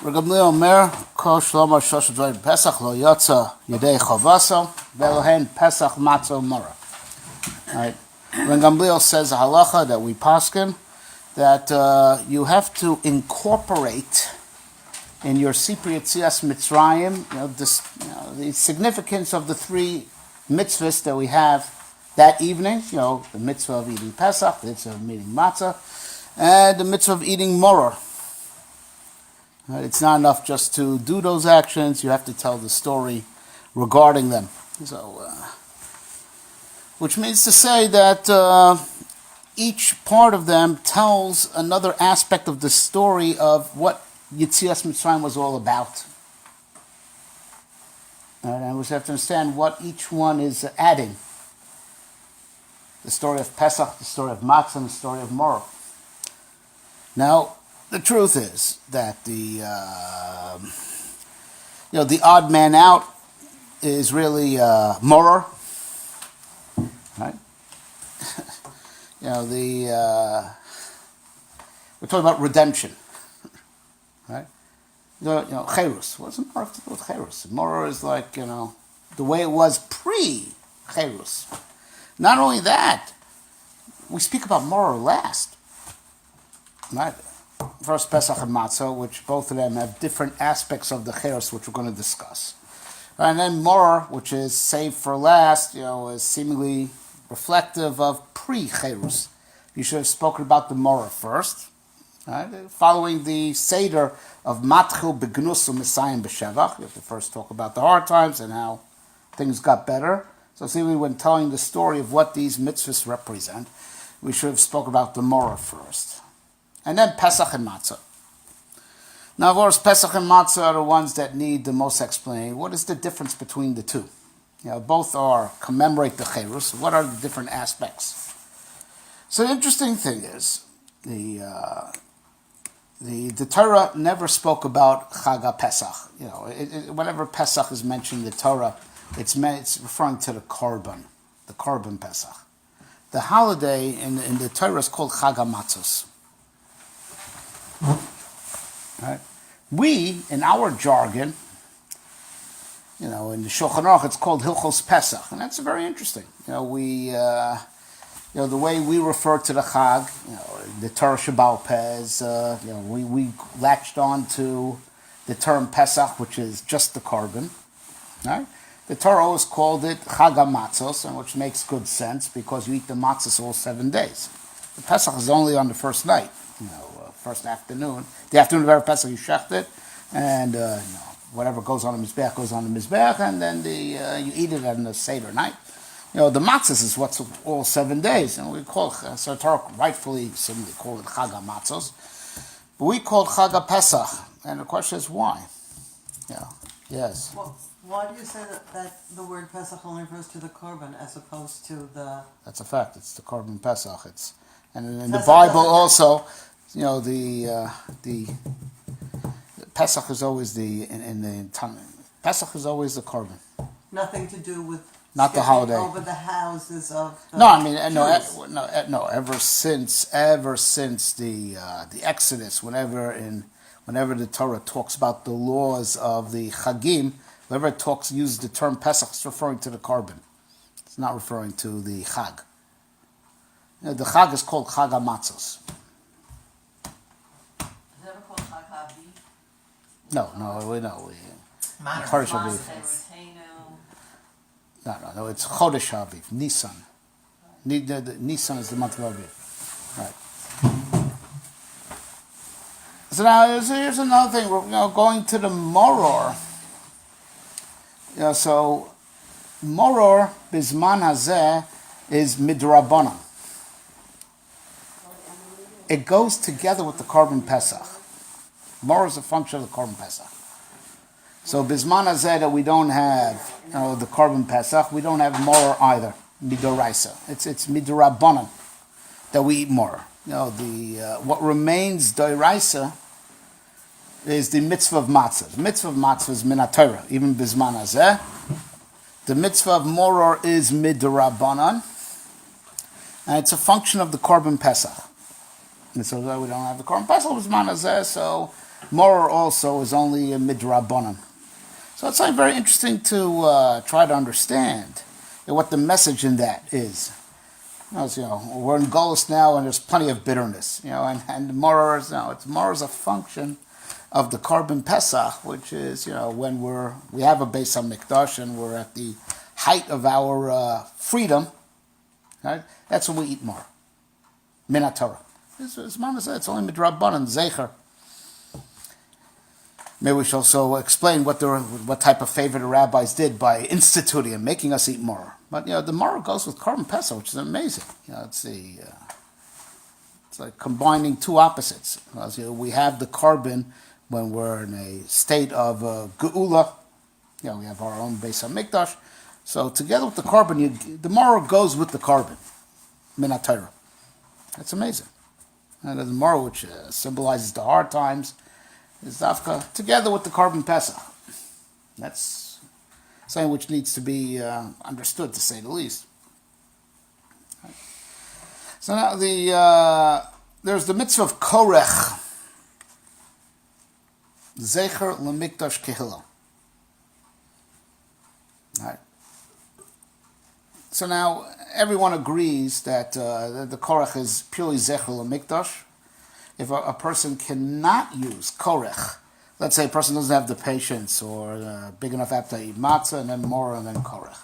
Regamli Omer, Kol Shlomo Shosh Dvarim Pesach Lo Yotza Yedei Chavaso Velohen Pesach Matzah Maror. Right. Gamliel says a halacha that we paskin that you have to incorporate in your Sipri Yetzias Mitzrayim, the significance of the three mitzvahs that we have that evening. The mitzvah of eating Pesach, the mitzvah of eating Matzah, and the mitzvah of eating Maror. It's not enough just to do those actions; you have to tell the story regarding them. So, which means to say that each part of them tells another aspect of the story of what Yetzias Mitzrayim was all about. And we have to understand what each one is adding. The story of Pesach, the story of Matzah, and the story of Maror. Now, the truth is that the odd man out is really Maror, right? We're talking about redemption, right? Cherus. What does Maror have to do with Cherus? Maror is like the way it was pre-Cherus. Not only that, we speak about Maror last, right? First Pesach and Matzah, which both of them have different aspects of the Cherus, which we're going to discuss. And then Maror, which is saved for last, is seemingly reflective of pre-Cherus. You should have spoken about the Maror first, right? Following the Seder of Matchil Begnus U'Mesayim B'Shevach. You have to first talk about the hard times and how things got better. So seemingly when telling the story of what these mitzvahs represent, we should have spoken about the Maror first. And then Pesach and Matzah. Now, of course, Pesach and Matzah are the ones that need the most explanation. What is the difference between the two? Both commemorate the Cherus. What are the different aspects? So the interesting thing is, the Torah never spoke about Chag Pesach. Whenever Pesach is mentioned in the Torah, it's referring to the Korban Pesach. The holiday in the Torah is called Chag Matzos. Right? We, in our jargon, in the Shulchan Aruch, it's called Hilchos Pesach, and that's very interesting. The way we refer to the Chag, the Torah Shabbal Pez, we latched on to the term Pesach, which is just the Korban. Right? The Torah always called it Chag HaMatzos, and which makes good sense because you eat the matzahs all 7 days. The Pesach is only on the first night. First afternoon. The afternoon of every Pesach, you shecht it, and whatever goes on the Mizbeach goes on the Mizbeach, and then you eat it on the Seder night. The matzahs is what's all 7 days, and we call so Torah rightfully simply call it Chag HaMatzos, but we call it Chag HaPesach, and the question is why? Yes. Well, why do you say that the word Pesach only refers to the Korban as opposed to the? That's a fact. It's the Korban Pesach. And in the Bible also. The Pesach is always Pesach is always the Korban. Nothing to do with not the holiday over the houses of the no. Ever since the Exodus, whenever the Torah talks about the laws of the Chagim, whenever it uses the term Pesach, it's referring to the Korban. It's not referring to the Chag. The Chag is called Chag HaMatzos. No, we know. Chodesh Aviv. No, it's Chodesh Aviv, Nisan. Nisan is the month of Aviv. Right. So now, here's another thing. We're going to the Maror. So, Maror, Bizman Hazeh, is Midrabanan. It goes together with the Korban Pesach. Maror is a function of the Korban Pesach. So Bizman Hazeh that we don't have the Korban Pesach, we don't have Maror either, Midoraisa. It's Midorabanan that we eat Maror. What remains Doraisa is the mitzvah of Matzah. The mitzvah of Matzah is Min HaTorah, even Bizman Hazeh. The mitzvah of Maror is Midorabanan, and it's a function of the Korban Pesach. And so we don't have the Korban Pesach B'zman Hazeh, so Maror also is only a midrabanan. So it's something very interesting to try to understand what the message in that is. As, we're in Geulah now, and there's plenty of bitterness. And Maror is Maror is a function of the Korban Pesach, which is when we have a Beis HaMikdash and we're at the height of our freedom. Right? That's when we eat Maror. Minat Torah. It's only midrabanan zecher. Maybe we should also explain what type of favor the rabbis did by instituting and making us eat maror. But the maror goes with Korban Pesach, which is amazing. It's like combining two opposites. We have the Korban when we're in a state of Geulah. We have our own Beis HaMikdash. So together with the Korban, the maror goes with the Korban. Minat Torah. That's amazing. And the maror, which symbolizes the hard times, is dafka together with the Korban Pesach. That's something which needs to be understood, to say the least. Right. So now there's the mitzvah of korech, zecher lemikdash kehillah. Right. So now everyone agrees that the korech is purely zecher lemikdash. If a person cannot use korech, let's say a person doesn't have the patience or big enough appetite to eat matzah and then maror and then korech,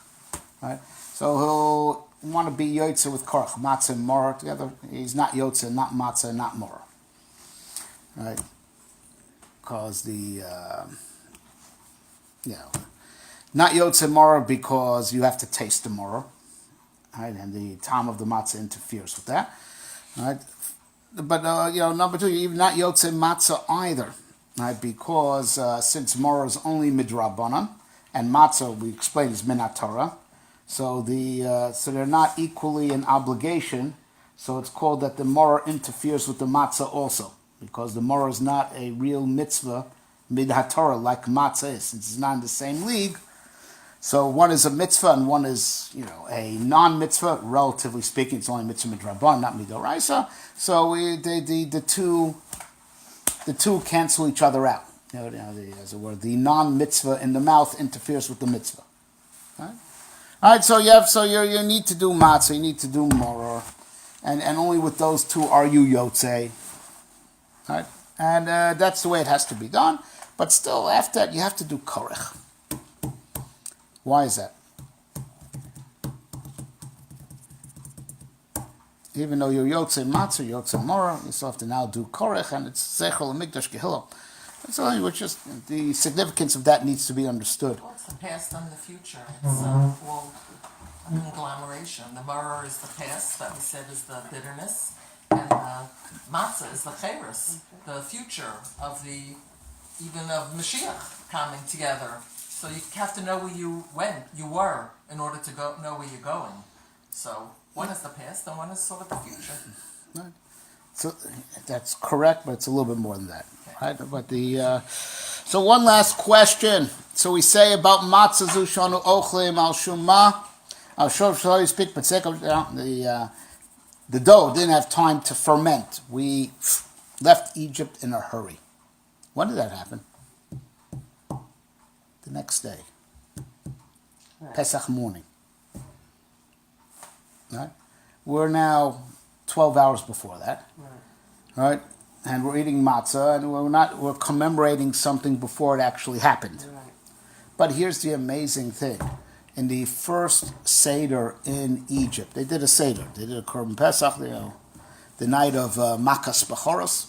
right? So he'll want to be yotze with korech, matzah and maror together. He's not yotze, not matzah, not maror, right? Because not yotze maror because you have to taste the maror, right? And the time of the matzah interferes with that, right? But number two, you're not yotze matzah either, right? Because since maror is only midrabanan and matzah we explained is minat Torah, so they're not equally in obligation. So it's called that the maror interferes with the matzah also, because the maror is not a real mitzvah minat Torah like matzah is, since it's not in the same league. So one is a mitzvah and one is, a non-mitzvah. Relatively speaking, it's only mitzvah midrabanan, not midoraisa. So the two cancel each other out. As it were, the non-mitzvah in the mouth interferes with the mitzvah. Right? All right. So you need to do matzah, you need to do maror, and only with those two are you yotze. Right? And that's the way it has to be done. But still, after that, you have to do korech. Why is that? Even though you're yotze matzah, yotze maror, you still have to now do korech, and it's zecher lemikdash kehillah. That's only which just the significance of that needs to be understood. Well, it's the past and the future. It's all a conglomeration. The maror is the past, that we said is the bitterness, and the matzah is the cheres, the future of of Mashiach coming together. So you have to know where you were, in order to know where you're going. So one is the past and one is sort of the future. Right. So that's correct, but it's a little bit more than that. Okay. Right? But so one last question. So we say about matzah zushanu ochlim al shumma al shov speak, but the dough didn't have time to ferment. We left Egypt in a hurry. When did that happen? The next day, right. Pesach morning. Right? We're now 12 hours before that, right? And we're eating matzah, and we're commemorating something before it actually happened. Right. But here's the amazing thing: in the first seder in Egypt, they did a seder. They did a Korban Pesach, the night of Makas Bechoros,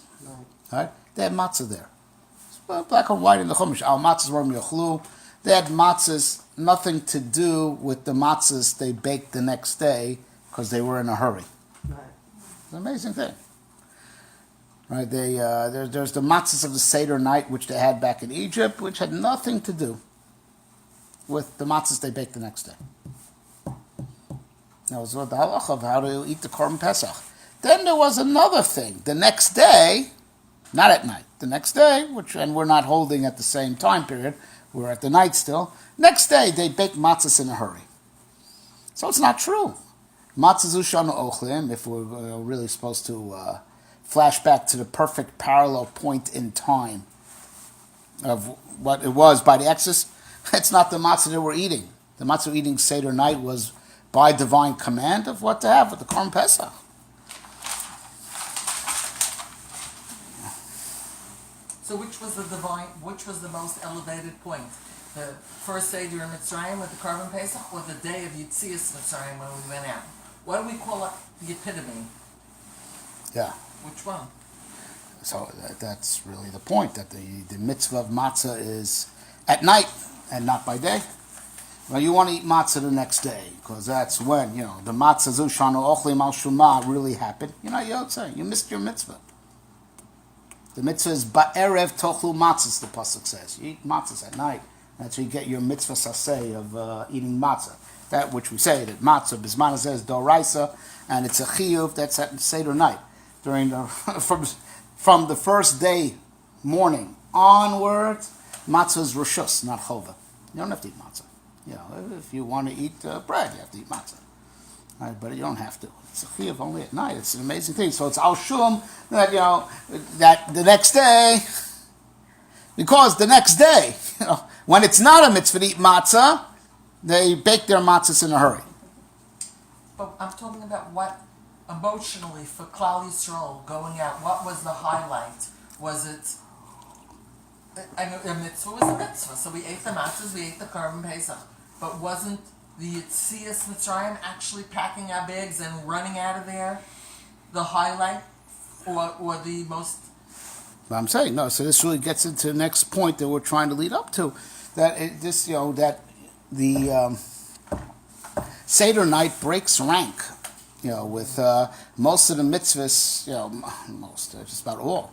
right? They had matzah there. Black and white in the Chumash. Al matzahs were yochlu. They had matzahs, nothing to do with the matzahs they baked the next day because they were in a hurry. Right. It's an amazing thing. Right? There's the matzahs of the Seder night, which they had back in Egypt, which had nothing to do with the matzahs they baked the next day. That was the halacha of how to eat the Korban Pesach. Then there was another thing. The next day, not at night. The next day, and we're not holding at the same time period, we're at the night still. Next day, they bake matzahs in a hurry. So it's not true. Matzah zushanu ochlim, if we're really supposed to flashback to the perfect parallel point in time of what it was by the Exodus. It's not the matzah that we're eating. The matzah eating Seder night was by divine command of what to have with the Korban Pesach. So which was the most elevated point? The first Seder in Mitzrayim with the Korban Pesach, or the day of Yitzias Mitzrayim when we went out? What do we call it the epitome? Yeah. Which one? So that's really the point, that the mitzvah of matzah is at night and not by day. Well, you want to eat matzah the next day, because that's when, the matzah zushanu ochli mal shumah really happened. You missed your mitzvah. The mitzvah is ba'erev tochlu matzahs, the pasuk says. You eat matzahs at night. That's where you get your mitzvah saseh of eating matzah. That which we say, that matzah, bisman says doraisa, and it's a chiyuv, that's at Seder night. During the, from the first day morning onwards, matzah is rishus, not chova. You don't have to eat matzah. If you want to eat bread, you have to eat matzah. Right, but you don't have to. It's a chiyuv only at night. It's an amazing thing. So it's al shum that that the next day, because the next day, when it's not a mitzvah to eat matzah, they bake their matzahs in a hurry. But I'm talking about what emotionally for Klal Yisrael going out. What was the highlight? Was it a mitzvah? Was a mitzvah. So we ate the matzahs, we ate the Korban Pesach, but wasn't the Yitzias Mitzrayim actually packing our bags and running out of there the highlight, or the most? I'm saying no. So this really gets into the next point that we're trying to lead up to, that that the Seder night breaks rank, with most of the mitzvahs, just about all,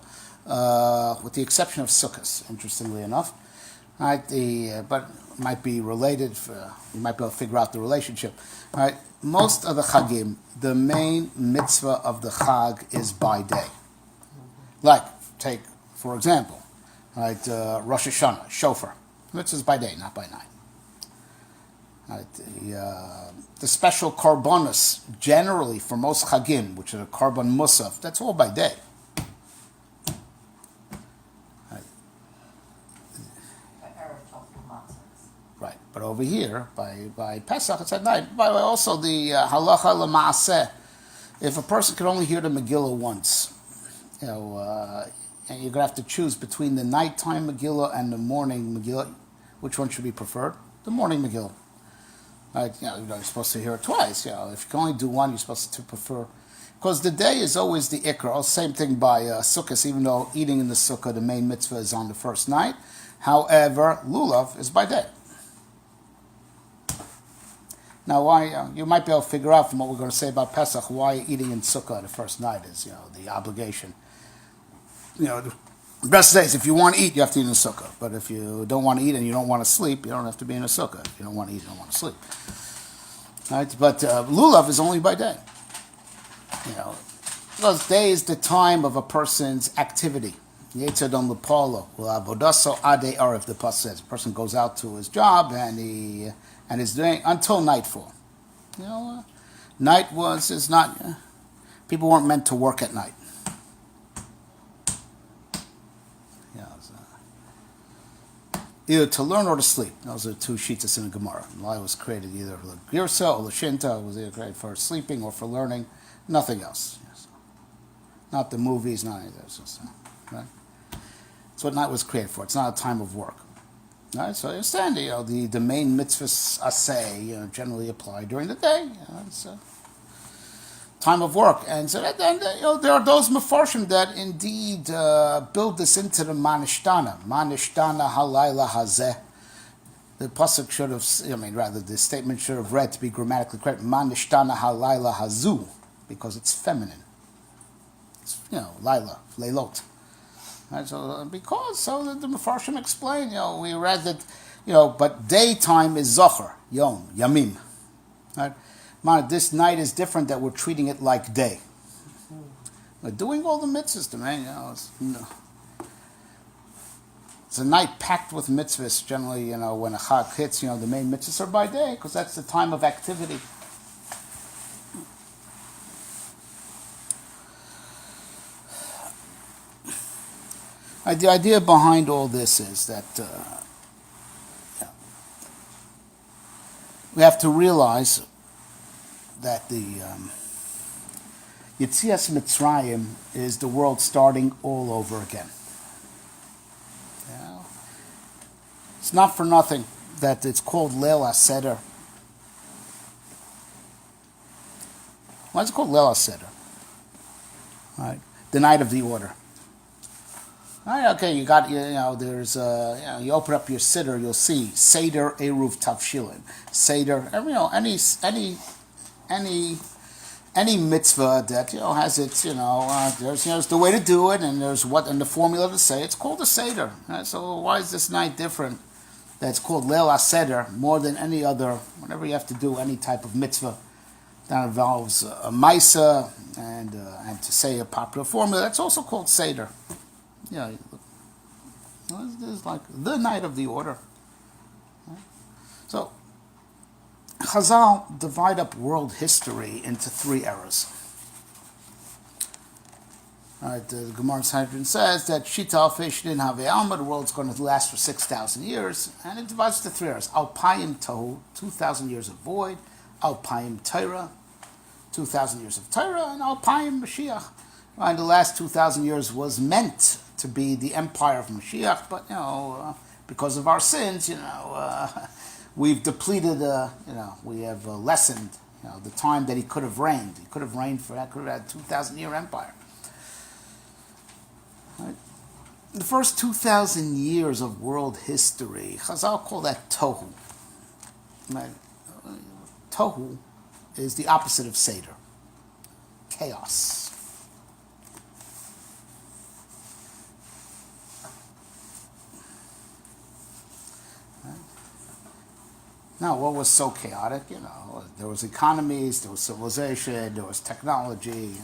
with the exception of Sukkot, interestingly enough. Right, but it might be related. You might be able to figure out the relationship. Right, most of the Chagim, the main mitzvah of the Chag is by day. Like, take for example, right, Rosh Hashanah, shofar, mitzvah is by day, not by night. Right, the special korbanos, generally for most Chagim, which are the korban musaf, that's all by day. Right, but over here, by Pesach, it's at night. By the way, also the halacha l'maaseh, if a person can only hear the Megillah once, and you're going to have to choose between the nighttime Megillah and the morning Megillah, which one should be preferred? The morning Megillah. Right, you're supposed to hear it twice. If you can only do one, you're supposed to prefer. Because the day is always the ikra. Same thing by Sukkot, even though eating in the Sukkah, the main mitzvah is on the first night. However, lulav is by day. Now, why you might be able to figure out from what we're going to say about Pesach why eating in Sukkah the first night is the obligation. The best says if you want to eat, you have to eat in a Sukkah. But if you don't want to eat and you don't want to sleep, you don't have to be in a Sukkah. If you don't want to eat, you don't want to sleep. Right? But lulav is only by day. Because day is the time of a person's activity. Yetzadon lepolo, avodaso ade arev. The pasuk says a person goes out to his job and is doing until nightfall. Night is not. People weren't meant to work at night. Either to learn or to sleep. Those are two sheets in the Gemara. Light was created either for Girsa or Lashinta. It was either created for sleeping or for learning. Nothing else. Not the movies, not any of those. Right? That's what night was created for. It's not a time of work. Right? So you understand, the main mitzvahs asay generally apply during the day. It's a time of work. And so there are those mefarshim that indeed build this into the manishtana. Manishtana halayla hazeh. The pasuk should have, the statement should have read, to be grammatically correct, manishtana halayla hazu, because it's feminine. It's, Laila, leilot. Right, so the Mefarshim explain, we read that, but daytime is zocher, yom, yamim. Right? This night is different, that we're treating it like day. We're doing all the mitzvahs, man. It's a night packed with mitzvahs. Generally, when a chag hits, the main mitzvahs are by day, because that's the time of activity. The idea behind all this is that we have to realize that the Yetzias Mitzrayim is the world starting all over again. Yeah. It's not for nothing that it's called Leil HaSeder. Why is it called Leil HaSeder? Right, the night of the order. Right, okay, you got there's you open up your siddur, you'll see Seder Eruv Tavshilin, Seder. Any mitzvah that has its there's the way to do it, and there's the formula to say it's called a Seder. Right? So why is this night different? That's called Leil HaSeder more than any other. Whenever you have to do any type of mitzvah that involves a Matzah and to say a popular formula, that's also called Seder. It's like the night of the order. Right? So Chazal divide up world history into 3 eras. All right, the Gemara Sanhedrin says that Shita Alfei Shnin Havei Alma, the world's going to last for 6,000 years, and it divides into 3 eras. Alpayim Tohu, 2,000 years of void. Alpayim Torah, 2,000 years of Torah, and Alpayim Mashiach. Right, the last 2,000 years was meant to be the empire of Mashiach, but because of our sins, we've depleted. We have lessened. The time that he could have reigned. He could have reigned could have had a 2,000-year empire. Right. The first 2,000 years of world history, Chazal call that Tohu. Right. Tohu is the opposite of Seder. Chaos. Now, what was so chaotic? There was economies, there was civilization, there was technology.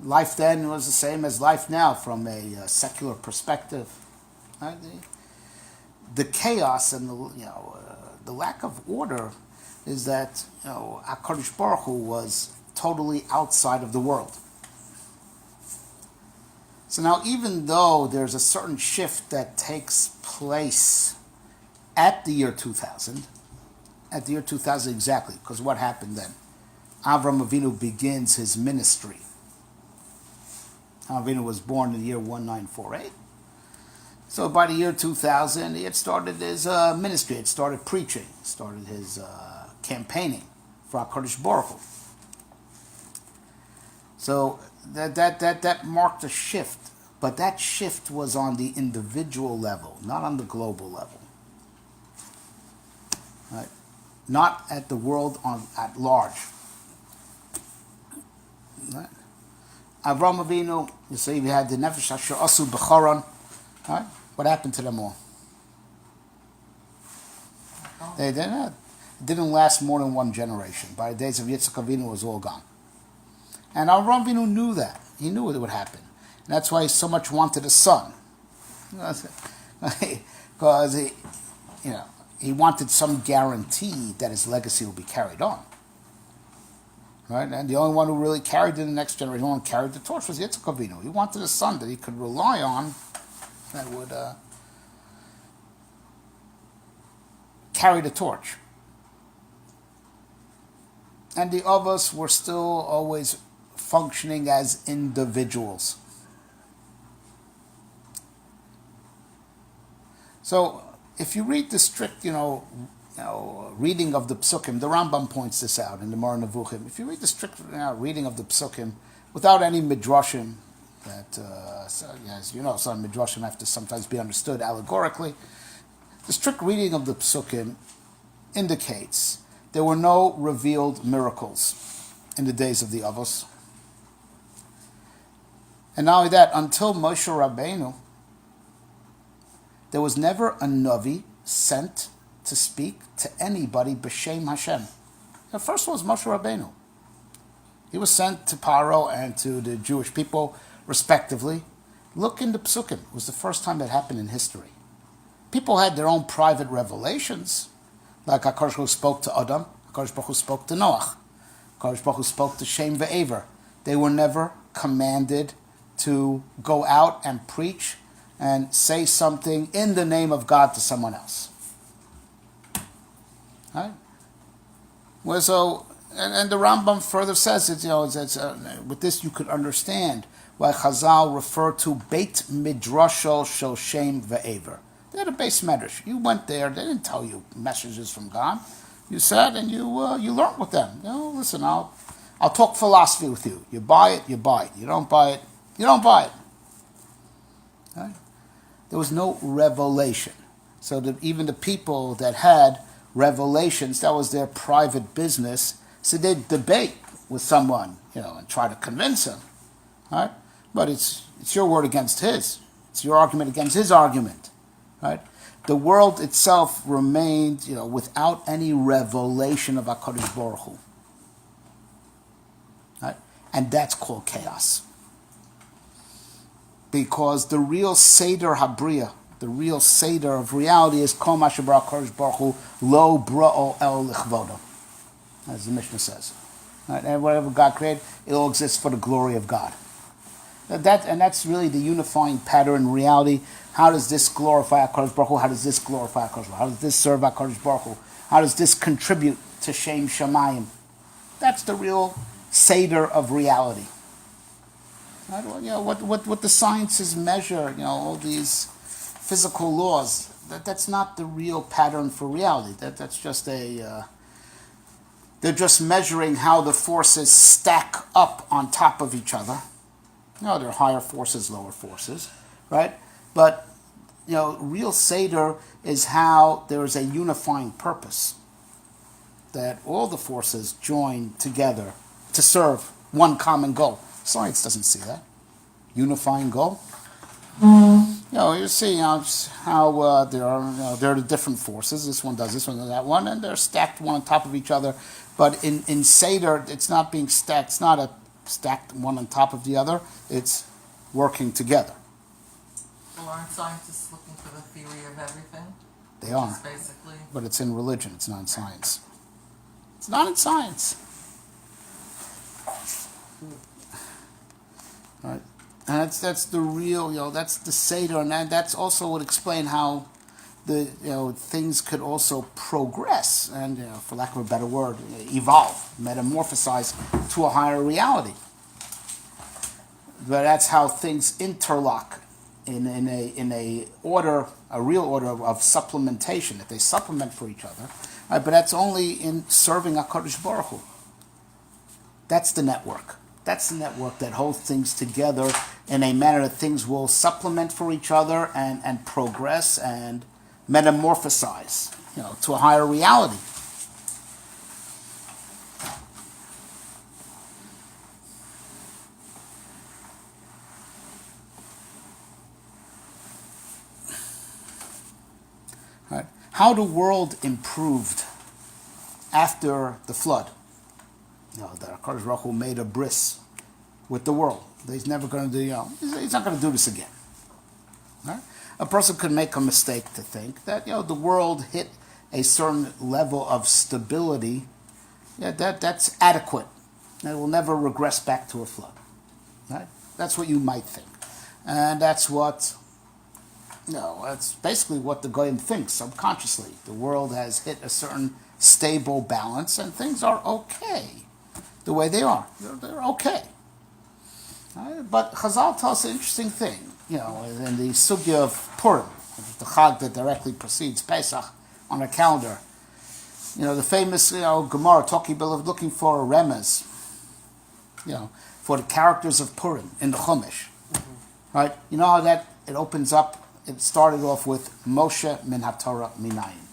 Life then was the same as life now from a secular perspective. Right? The chaos and the lack of order is that HaKadosh Baruch Hu was totally outside of the world. So now, even though there's a certain shift that takes place at the year 2000 exactly, because what happened then? Avram Avinu begins his ministry. Avinu was born in the year 1948. So by the year 2000, he had started his ministry, he had started preaching, started his campaigning for HaKadosh Baruch Hu. So that marked a shift, but that shift was on the individual level, not on the global level. Right? Not at the world at large. Right? Avram Avinu, you see, we had the Nefesh Asher Asu B'Charon. Right? What happened to them all? They didn't last more than one generation. By the days of Yitzchak Avinu, it was all gone. And Avram Avinu knew that. He knew it would happen. And that's why he so much wanted a son. Because he wanted some guarantee that his legacy will be carried on. Right? And the only one who really carried in the next generation, the one who carried the torch was Yitzchak Avinu. He wanted a son that he could rely on that would carry the torch. And the others were still always functioning as individuals. So, if you read the strict, reading of the Psukim, the Rambam points this out in the Maror Nevuchim. If you read the strict reading of the Psukim without any midrashim, that, as you know, some midrashim have to sometimes be understood allegorically, the strict reading of the Psukim indicates there were no revealed miracles in the days of the Avos. And not only that, until Moshe Rabbeinu, there was never a Navi sent to speak to anybody b'Shem Hashem. The first one was Moshe Rabbeinu. He was sent to Paro and to the Jewish people, respectively. Look in the Psukim. It was the first time that happened in history. People had their own private revelations, like HaKadosh Baruch Hu spoke to Adam, HaKadosh Baruch Hu spoke to Noach, HaKadosh Baruch Hu spoke to Shem ve'Ever. They were never commanded to go out and preach and say something in the name of God to someone else. Right? Well, so, and the Rambam further says, with this you could understand why Chazal referred to Beit Midrashal Shel Shem Ve'ever. They had a base medrash. You went there, they didn't tell you messages from God. You sat and you learned with them. Listen, I'll talk philosophy with you. You buy it, you buy it. You don't buy it, you don't buy it. Right? There was no revelation. So that even the people that had revelations, that was their private business. So they'd debate with someone, and try to convince him. Right? But it's your word against his. It's your argument against his argument. Right? The world itself remained, without any revelation of HaKadosh Baruch Hu. Right? And that's called chaos. Because the real Seder Habriya, the real Seder of reality is Kol Ma Shebara HaKadosh Baruch Hu Lo Bra'o El Lichvodo, as the Mishnah says. Right? And whatever God created, it all exists for the glory of God. And that's really the unifying pattern in reality. How does this glorify HaKadosh Baruch Hu? How does this glorify HaKadosh Baruch Hu? How does this serve HaKadosh Baruch Hu? How does this contribute to Shem Shamayim? That's the real Seder of reality. Right? What the sciences measure, all these physical laws, that's not the real pattern for reality. That's just they're just measuring how the forces stack up on top of each other. There are higher forces, lower forces, right? But, real Seder is how there is a unifying purpose. That all the forces join together to serve one common goal. Science doesn't see that. Unifying goal. You see how there are the different forces. This one does this one, does that one, and they're stacked one on top of each other. But in Seder, it's not being stacked. It's not stacked one on top of the other. It's working together. Well, aren't scientists looking for the theory of everything? They are. Basically. But it's in religion. It's not in science. It's not in science. Right? And that's the real, that's the Seder, and that's also would explain how the things could also progress and, for lack of a better word, evolve, metamorphosize to a higher reality. But that's how things interlock in a order, a real order of supplementation, that they supplement for each other. Right? But that's only in serving HaKadosh Baruch Hu. That's the network. That's the network that holds things together in a manner that things will supplement for each other and progress and metamorphosize, to a higher reality. Right. How the world improved after the flood. That HaKadosh Baruch Hu made a bris with the world. He's never going to do, he's not going to do this again. Right? A person could make a mistake to think that, the world hit a certain level of stability, that's adequate. And it will never regress back to a flood. Right? That's what you might think. And that's what, that's basically what the Goyim thinks subconsciously. The world has hit a certain stable balance and things are okay the way they are. They're okay. Right? But Chazal tells us an interesting thing, in the sugya of Purim, the Chag that directly precedes Pesach on the calendar. The famous, Gemara talking about looking for a remez, for the characters of Purim in the Chumash. Mm-hmm. Right? You know how that it opens up. It started off with Moshe min haTorah minayin.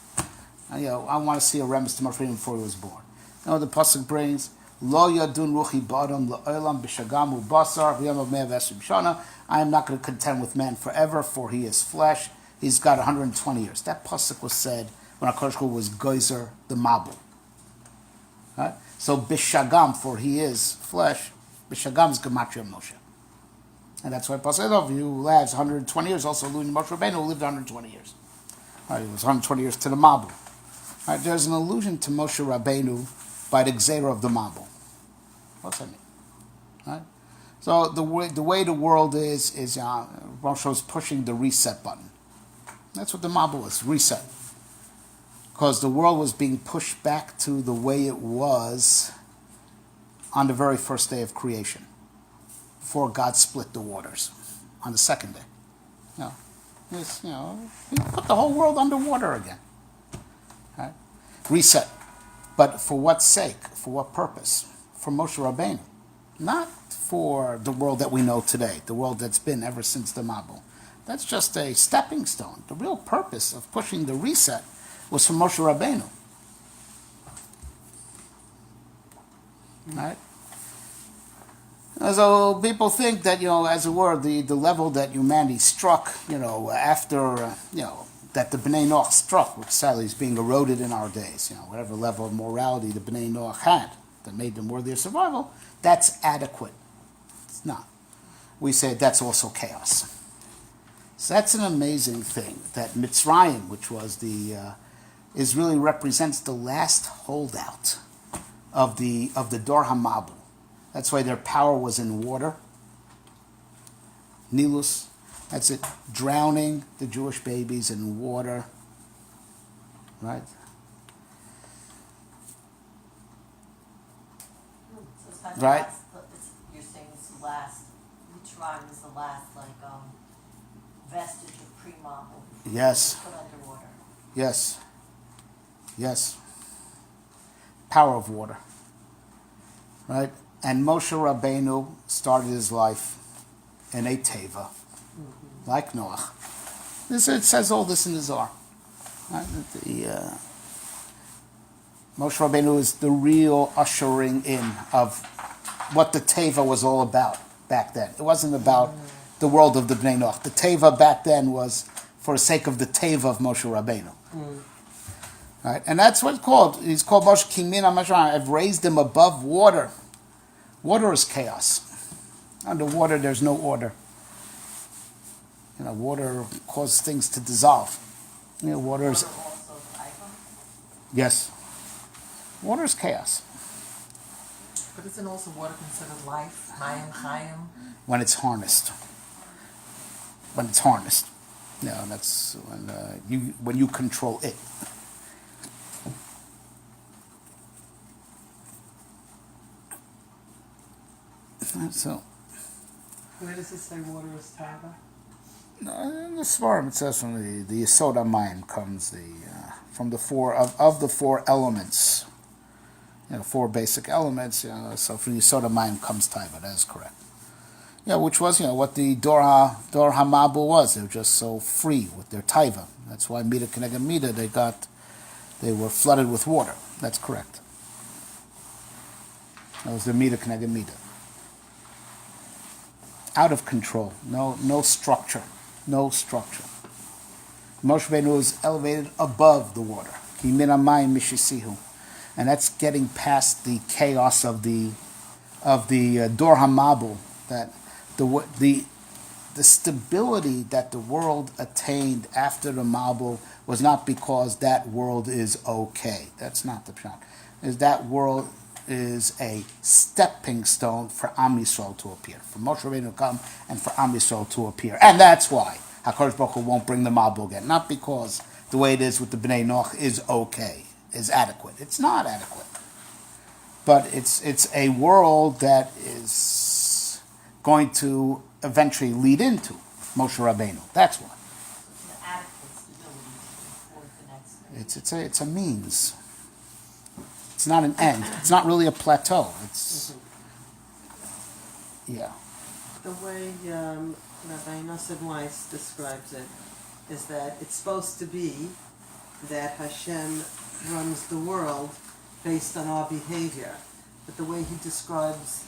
I want to see a remez to Moshe before he was born. The pasuk brings. Lo yadun ruchi b'adam la'olam b'shagam u'basar v'yamav me'av esrim shana. I am not going to contend with man forever, for he is flesh. He's got 120 years. That pasuk was said when HaKadosh Baruch Hu was Geulah the Mabul. Right? So b'shagam, for he is flesh. B'shagam is gematria Moshe, and that's why pasuk said, "You lads 120 years." Also, Moshe Rabbeinu who lived 120 years. Right? It was 120 years to the Mabul. Right? There's an allusion to Moshe Rabbeinu by the Gzeira of the Mabul. What's that mean? Right? So the way the world is Moshe was pushing the reset button. That's what the Mabul was, reset. Because the world was being pushed back to the way it was on the very first day of creation, before God split the waters on the second day. He put the whole world underwater again. Right? Reset. But for what sake? For what purpose? For Moshe Rabbeinu. Not for the world that we know today, the world that's been ever since the Mabul. That's just a stepping stone. The real purpose of pushing the reset was for Moshe Rabbeinu. Right? So people think that, as it were, the level that humanity struck, after, that the Bnei Noach struck, which sadly is being eroded in our days, whatever level of morality the Bnei Noach had that made them worthy of survival, that's adequate. It's not. We say that's also chaos. So that's an amazing thing, that Mitzrayim, which was really represents the last holdout of the Dor HaMabul. That's why their power was in water. Nilus, that's it, drowning the Jewish babies in water. Right? So it's kind of Right. You're saying it's the last, Mitzrayim is the last, vestige of pre-Mabul. Yes. Put underwater. Yes. Yes. Power of water. Right? And Moshe Rabbeinu started his life in a teva, like Noach. It says all this in the Zohar. Right? Moshe Rabbeinu is the real ushering in of what the teva was all about back then. It wasn't about the world of the Bnei Noach. The teva back then was for the sake of the teva of Moshe Rabbeinu. Right? And that's what it's called. He's called Moshe Kimin HaMashra. I've raised him above water. Water is chaos. Underwater, there's no order. Water causes things to dissolve. Water is... Water also Ivan? Yes. Water is chaos. But isn't also water considered life? Chaim? When it's harnessed. That's when you control it. So, where does it say water is tava? in the Svarim it says from the Yesod HaMayim comes from the four of the four elements, four basic elements. So from Yesod HaMayim comes taiva. That is correct. Which was what the Dor HaMabul was. They were just so free with their taiva. That's why Mida Keneged Mida they were flooded with water. That's correct. That was the Mida Keneged Mida. Out of control, no structure. Moshe Rabbeinu was elevated above the water. Kimin hamayim mishisihu, and that's getting past the chaos of the Dor HaMabul. That the stability that the world attained after the Mabul was not because that world is okay. That's not the pshat. Is that world is a stepping stone for Am Yisrael to appear, for Moshe Rabbeinu to come and for Am Yisrael to appear. And that's why HaKadosh Baruch Hu won't bring the Mabul again. Not because the way it is with the Bnei Noach is okay, is adequate. It's not adequate. But it's a world that is going to eventually lead into Moshe Rabbeinu. That's why. It's an adequate stability for the next stage. It's a means. It's not an end. It's not really a plateau. It's yeah. The way Rabbi Nosson Weiss describes it is that it's supposed to be that Hashem runs the world based on our behavior. But the way he describes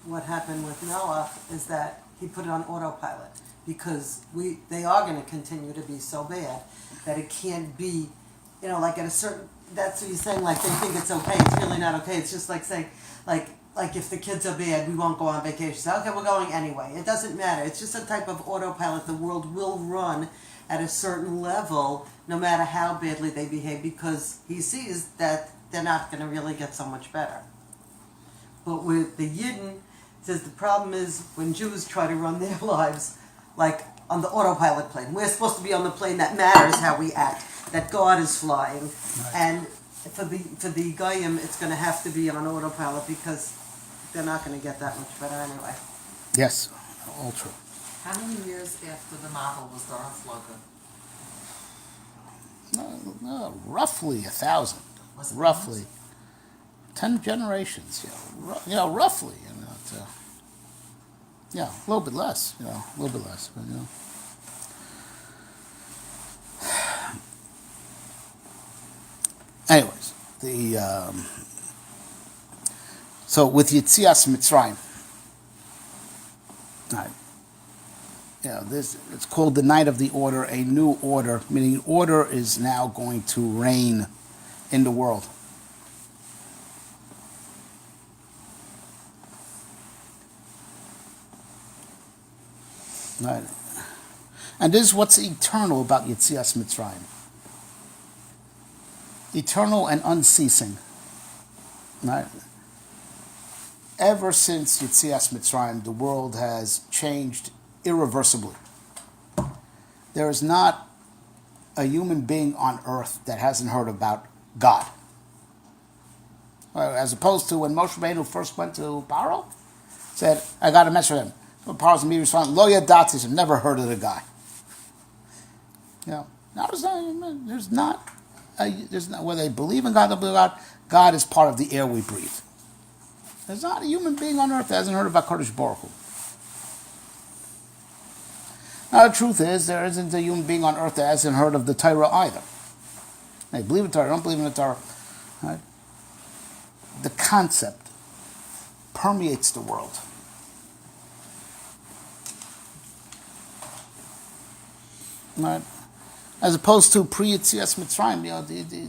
what happened with Noah is that he put it on autopilot because they are going to continue to be so bad that it can't be, like at a certain, that's what he's saying, like they think it's okay, it's really not okay. It's just like saying, like if the kids are bad, we won't go on vacation. So, okay, we're going anyway. It doesn't matter. It's just a type of autopilot. The world will run at a certain level no matter how badly they behave because he sees that they're not going to really get so much better. But with the Yidden, He says the problem is when Jews try to run their lives like on the autopilot plane. We're supposed to be on the plane that matters how we act, that God is flying. Right. And for the Goyim, it's going to have to be on autopilot because they're not going to get that much better anyway. Yes, all true. How many years after the model was the Arfloga? No, roughly 1,000. Was it Roughly 10 generations. Roughly. A little bit less. A little bit less. But, Anyways, so with Yetzias Mitzrayim, right? This it's called the night of the order, a new order, meaning order is now going to reign in the world. Right. And this is what's eternal about Yetzias Mitzrayim. Eternal and unceasing. Right? Ever since Yetzias Mitzrayim, the world has changed irreversibly. There is not a human being on earth that hasn't heard about God. As opposed to when Moshe Rabbeinu first went to Paro, said, I got a message from him. But Paro's immediate response, Lo yadati, I've never heard of the guy. Now there's not, whether they believe in God or don't believe in God, God is part of the air we breathe. There's not a human being on earth that hasn't heard of HaKadosh Baruch Hu. Now the truth is, there isn't a human being on earth that hasn't heard of the Torah either. They believe in the Torah, don't believe in the Torah. Right? The concept permeates the world. Right? As opposed to pre-Yetzias Mitzrayim,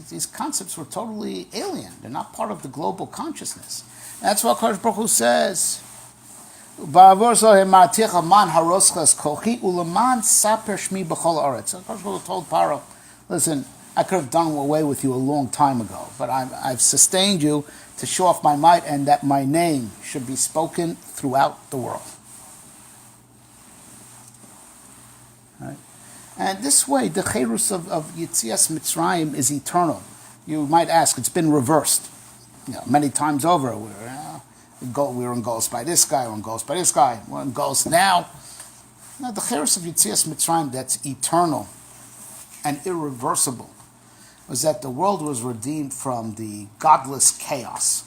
these concepts were totally alien. They're not part of the global consciousness. That's what Kadosh Baruch Hu says. Kadosh Baruch Hu told Paro, listen, I could have done away with you a long time ago, but I've sustained you to show off my might and that my name should be spoken throughout the world. Right? And this way, the Cherus of Yetzias Mitzrayim is eternal. You might ask, it's been reversed. Many times over. We were in Geulah by this guy, we're in Geulah by this guy, we're in Geulah now. The Cherus of Yetzias Mitzrayim that's eternal and irreversible was that the world was redeemed from the godless chaos.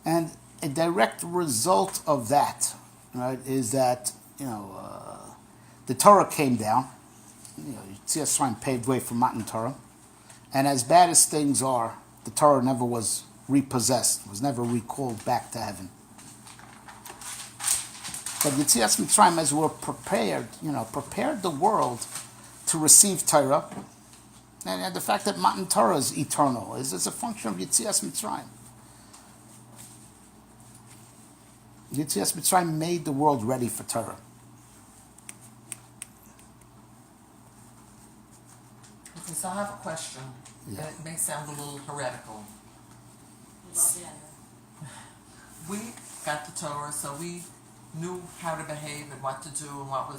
And a direct result of that, right, is that the Torah came down. Yetzias Mitzrayim paved way for Matan Torah, and as bad as things are, the Torah never was repossessed, was never recalled back to heaven. But Yetzias Mitzrayim, as we're prepared the world to receive Torah, and the fact that Matan Torah is eternal is a function of Yetzias Mitzrayim. Yetzias Mitzrayim made the world ready for Torah. Okay, so I have a question. Yeah. And it may sound a little heretical. We got the Torah, so we knew how to behave and what to do and what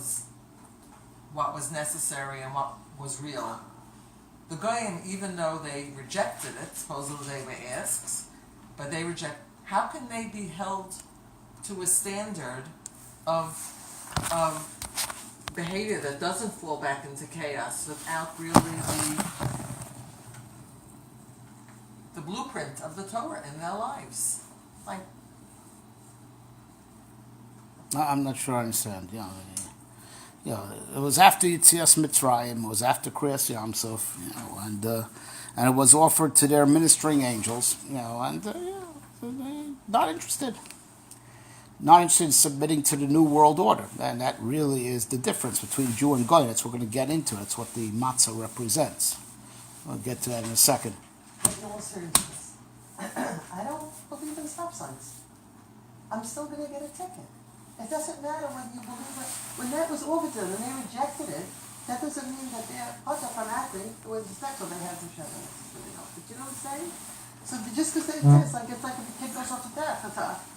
was necessary and what was real. The Goyim, even though they rejected it, supposedly they were asked, but they reject. How can they be held to a standard of behavior that doesn't fall back into chaos without really the blueprint of the Torah in their lives? Like, I'm not sure I understand. It was after Yetzias Mitzrayim, it was after Kriyas Yam Suf, and it was offered to their ministering angels, and not interested. Not interested in submitting to the New World Order. And that really is the difference between Jew and Goy. That's what we're going to get into. That's what the Matzah represents. We'll get to that in a second. In all seriousness, I don't believe in stop signs. I'm still going to get a ticket. It doesn't matter whether you believe it. When that was offered to them and they rejected it, that doesn't mean that they're acting the way the sex they have to show them. But you know what I'm saying? So just because it says, like, it's like if a kid goes off to death,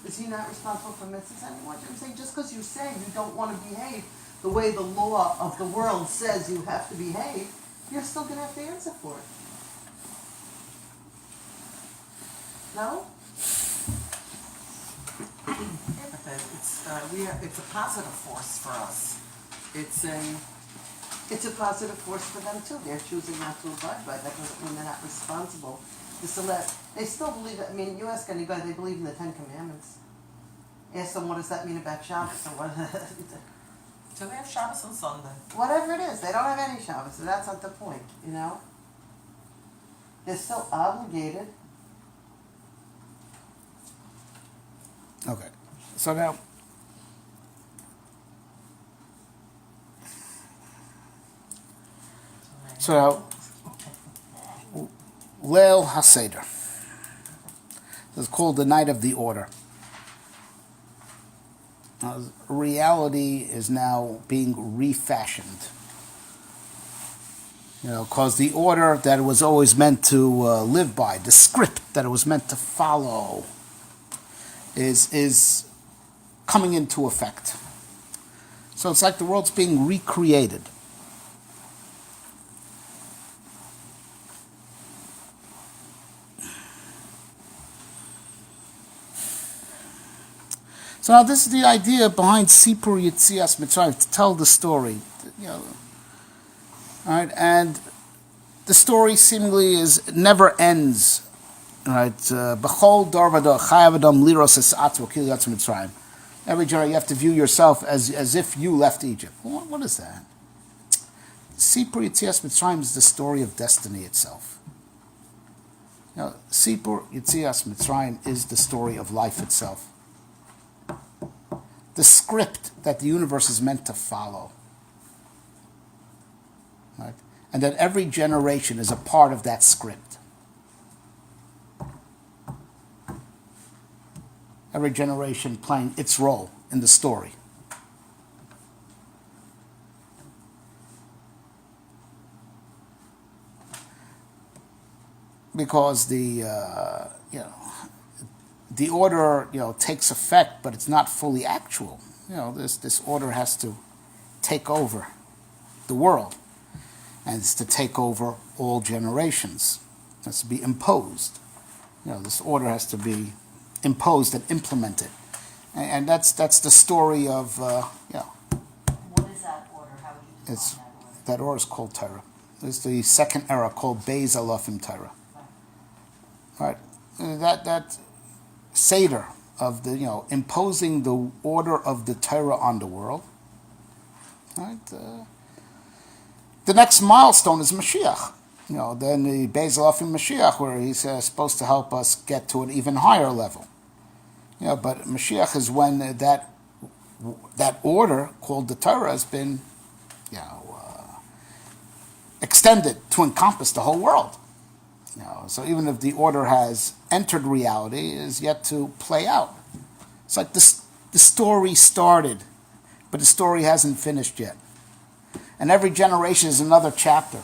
is he not responsible for mitzvahs anymore? You know what I'm saying? Just because you say you don't want to behave the way the law of the world says you have to behave, you're still going to have to answer for it. No? Yeah, but it's a positive force for us. It's a positive force for them too. They're choosing not to abide by it. That doesn't mean they're not responsible. They still believe it. I mean, you ask anybody, they believe in the Ten Commandments. Ask them, what does that mean about Shabbos? Or what, Do they have Shabbos on Sunday? whatever it is, they don't have any Shabbos, so that's not the point, you know? They're still obligated. Okay. So now, Leil HaSeder. It's called the night of the order. Reality is now being refashioned. Because the order that it was always meant to live by, the script that it was meant to follow, is coming into effect. So it's like the world's being recreated. So now this is the idea behind Sipur Yetzias Mitzrayim, to tell the story. All right, and the story seemingly never ends. Right, B'chol dor v'dor chayav adam liros es atzmo kil yatz Mitzrayim. Every generation you have to view yourself as if you left Egypt. What is that? Sipur Yetzias Mitzrayim is the story of destiny itself. Sipur Yetzias Mitzrayim is the story of life itself. The script that the universe is meant to follow. Right? And that every generation is a part of that script. Every generation playing its role in the story. Because the order takes effect, but it's not fully actual. This order has to take over the world, and it's to take over all generations. It has to be imposed. This order has to be imposed and implemented, and that's the story of What is that order? How would you define that order is called Torah. It's the second era called Beis Alafim Torah. Right. That Seder of the imposing the order of the Torah on the world. Right. The next milestone is Mashiach. Then the Beis Alafim Mashiach, where he's supposed to help us get to an even higher level. But Mashiach is when that order called the Torah has been, extended to encompass the whole world. So even if the order has entered reality, it is yet to play out. It's like the story started, but the story hasn't finished yet. And every generation is another chapter.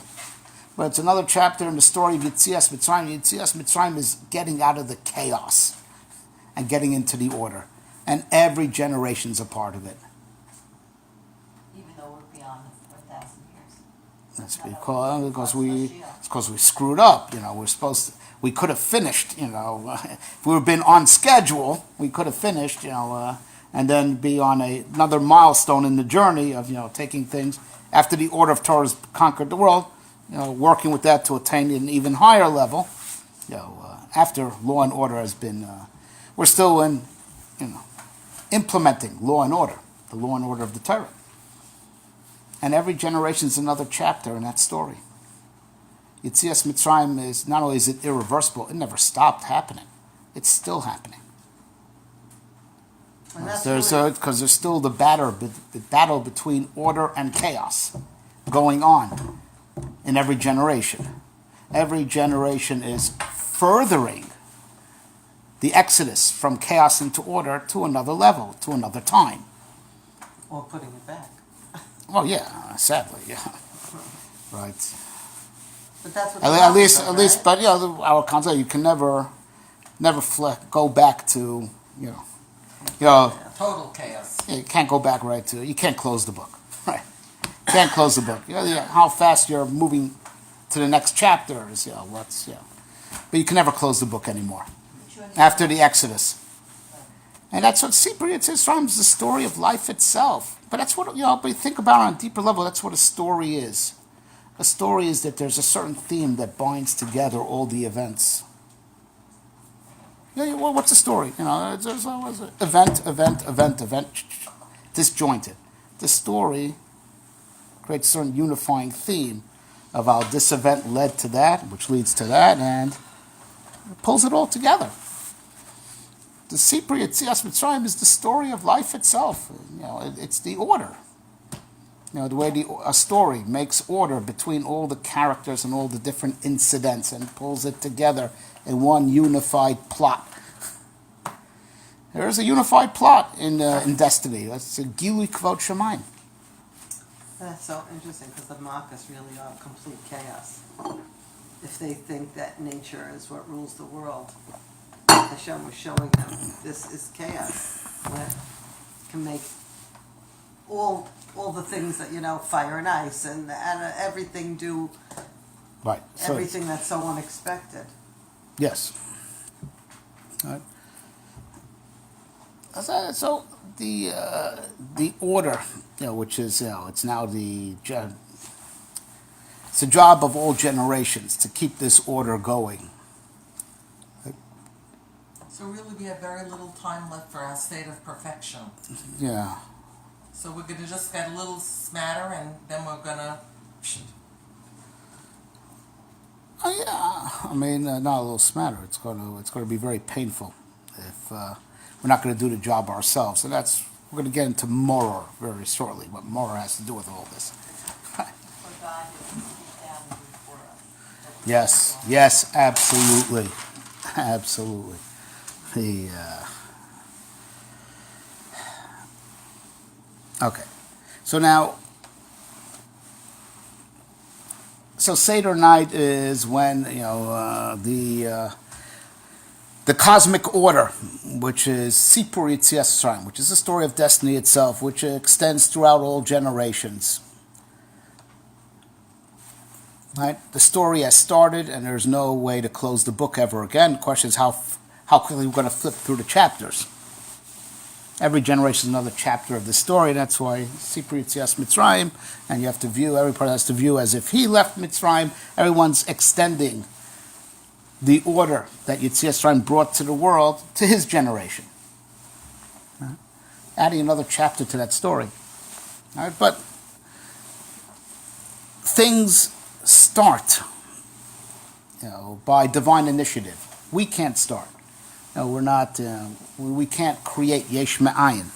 But it's another chapter in the story of Yetzias Mitzrayim. Yetzias Mitzrayim is getting out of the chaos and getting into the order. And every generation's a part of it. Even though we're beyond the 4,000 years. That's because we screwed up. We could have finished. If we were been on schedule, we could have finished. And then be on another milestone in the journey of taking things after the order of Torah has conquered the world. Working with that to attain an even higher level. After law and order has been, we're still in, implementing law and order, the law and order of the Torah. And every generation is another chapter in that story. Yetzias Mitzrayim is, not only is it irreversible, it never stopped happening. It's still happening. Because there's still the battle between order and chaos going on in every generation. Every generation is furthering the exodus from chaos into order to another level, to another time. Or putting it back. Oh yeah, sadly, yeah. right? But that's what At the least, Matzah, at least, right? but our concept, you can never go back to, you know, Total chaos. you can't go back right to, you can't close the book, right? You can't close the book. How fast you're moving to the next chapter is, but you can never close the book anymore after the Exodus. And that's what Sipur Yitzhak is the story of life itself. But that's what, but you think about it on a deeper level, that's what a story is. A story is that there's a certain theme that binds together all the events. Well, what's a story? There's always an event, disjointed. The story creates a certain unifying theme of how this event led to that, which leads to that, and it pulls it all together. The Sipur Yetzias Mitzrayim is the story of life itself. It's the order. The way a story makes order between all the characters and all the different incidents and pulls it together in one unified plot. There is a unified plot in Destiny. That's a Geulah Kvod Shemayim. That's so interesting because the Makkahs really are complete chaos. If they think that nature is what rules the world, Hashem was showing them this is chaos. That can make all the things that fire and ice and everything do Right. everything that's so unexpected. Yes. All right. So the order, which is it's now it's the job of all generations to keep this order going. So really we have very little time left for our state of perfection. Yeah. So we're going to just get a little smatter and then we're going to... Oh yeah. I mean, not a little smatter. It's going to be very painful if we're not going to do the job ourselves. And we're going to get into Maror very shortly. What Maror has to do with all this. For God to keep down before us. Yes, absolutely, absolutely. Okay, so Seder night is when the cosmic order, which is Sipur Yetzias Mitzrayim, which is the story of destiny itself, which extends throughout all generations. Right? The story has started, and there's no way to close the book ever again. The question is how quickly we're going to flip through the chapters. Every generation is another chapter of the story. That's why Sipur Yetzias Mitzrayim, and everybody has to view as if he left Mitzrayim. Everyone's extending the order that Yetzias Mitzrayim brought to the world to his generation. Right? Adding another chapter to that story. All right? But things start by divine initiative. We can't start. We're not. We can't create yesh me'ayin.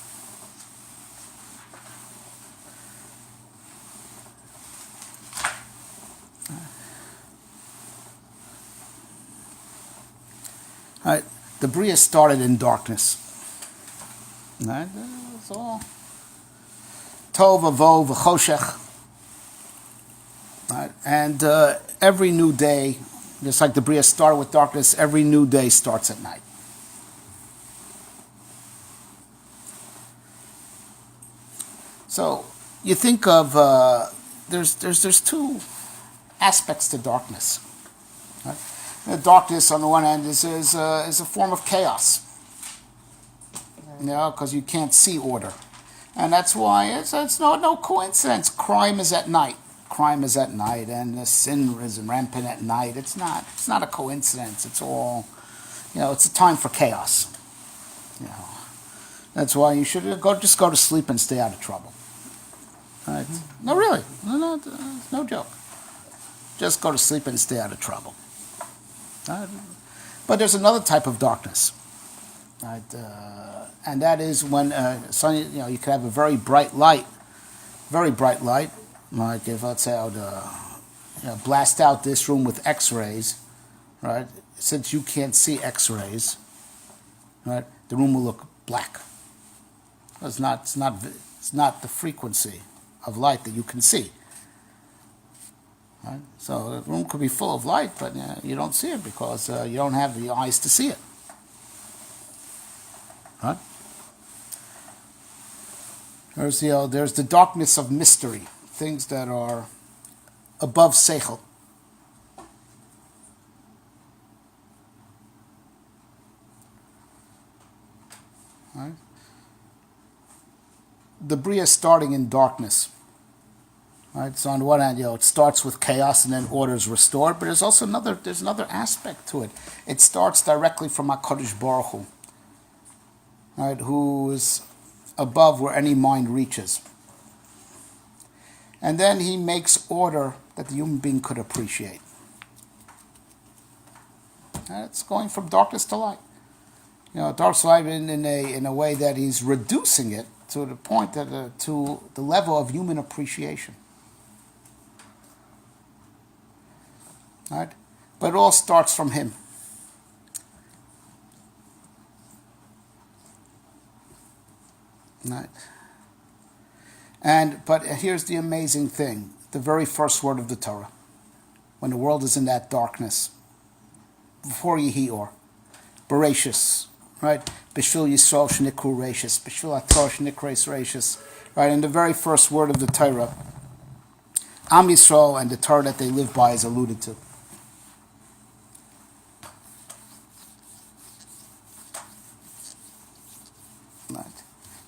All right. The Bria started in darkness. All right. That's all. Tov avo v'choshech. All right. And every new day, just like the Bria started with darkness, every new day starts at night. So you think of there's two aspects to darkness. Right? The darkness on the one hand is a form of chaos, because you can't see order, and that's why it's no coincidence. Crime is at night. Crime is at night, and the sin is rampant at night. It's not a coincidence. It's all, it's a time for chaos. That's why you should just go to sleep and stay out of trouble. Right? No, really, no joke. Just go to sleep and stay out of trouble. But there's another type of darkness, right? And that is when you can have a very bright light. Like if let's say I would blast out this room with X-rays, right? Since you can't see X-rays, right? The room will look black. It's not the frequency of light that you can see. Right? So the room could be full of light, but you don't see it because you don't have the eyes to see it. Right? There's the darkness of mystery, things that are above seichel. Right? The Bria is starting in darkness. Right? So on the one hand, it starts with chaos and then order is restored, but there's also another aspect to it. It starts directly from HaKadosh Baruch Hu, right? Who is above where any mind reaches. And then he makes order that the human being could appreciate. And it's going from darkness to light. Dark to light in a way that he's reducing it to the point that to the level of human appreciation. Right? But it all starts from him. Right? But here's the amazing thing. The very first word of the Torah. When the world is in that darkness. Before Yehior. Bereshis. Right? Bishul Yisrael Shnikru Rashis. Bishul Ator Shnikres Rashis. Right? And the very first word of the Torah. Am Yisrael and the Torah that they live by is alluded to.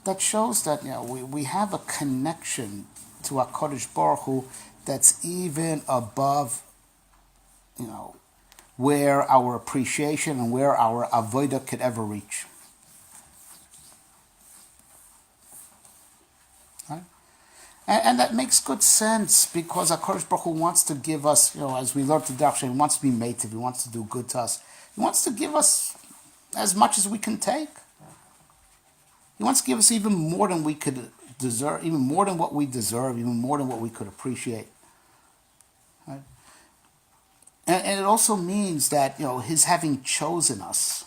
That shows that we have a connection to HaKadosh Baruch Hu that's even above, where our appreciation and where our avodah could ever reach. Right? And that makes good sense because HaKadosh Baruch Hu wants to give us, as we learned today, he wants to be mative, he wants to do good to us. He wants to give us as much as we can take. He wants to give us even more than we could deserve, even more than what we deserve, even more than what we could appreciate. Right? And it also means that, his having chosen us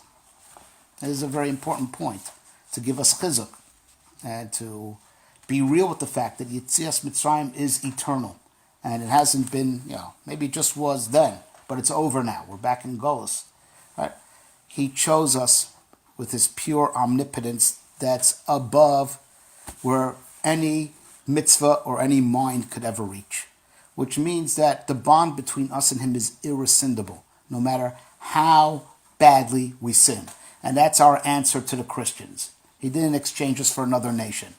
is a very important point, to give us chizuk and to be real with the fact that Yetzias Mitzrayim is eternal. And it hasn't been, maybe it just was then, but it's over now. We're back in Geulah. Right? He chose us with his pure omnipotence that's above where any mitzvah or any mind could ever reach. Which means that the bond between us and him is irrescindible, no matter how badly we sin. And that's our answer to the Christians. He didn't exchange us for another nation.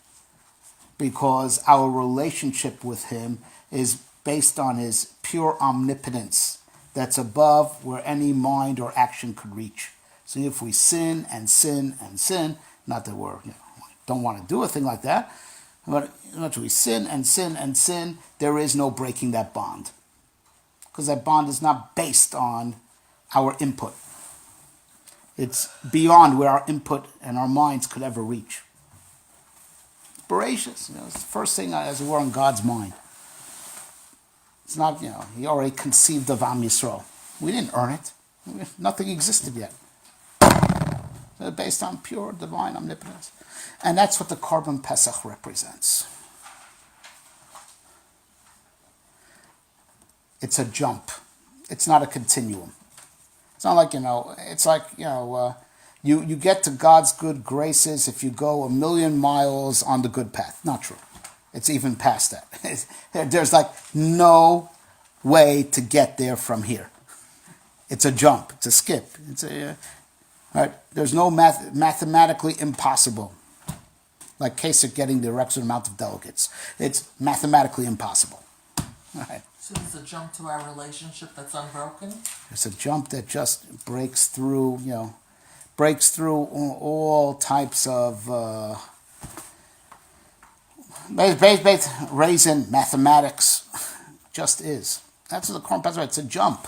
Because our relationship with him is based on his pure omnipotence that's above where any mind or action could reach. So if we sin and sin and sin, not that we don't want to do a thing like that, but if we sin and sin and sin, there is no breaking that bond. Because that bond is not based on our input. It's beyond where our input and our minds could ever reach. Bereshis, it's the first thing as it were on God's mind. It's not, he already conceived of Am Yisrael. We didn't earn it. Nothing existed yet. Based on pure divine omnipotence. And that's what the Korban Pesach represents. It's a jump. It's not a continuum. It's not like, it's like, you get to God's good graces if you go 1,000,000 miles on the good path. Not true. It's even past that. There's like no way to get there from here. It's a jump. It's a skip. Right? There's no mathematically impossible. Like Kasich getting the requisite amount of delegates. It's mathematically impossible. Right? So there's a jump to our relationship that's unbroken? It's a jump that just breaks through, all types of raisin mathematics. Just is. That's what the Korban Pesach. It's a jump.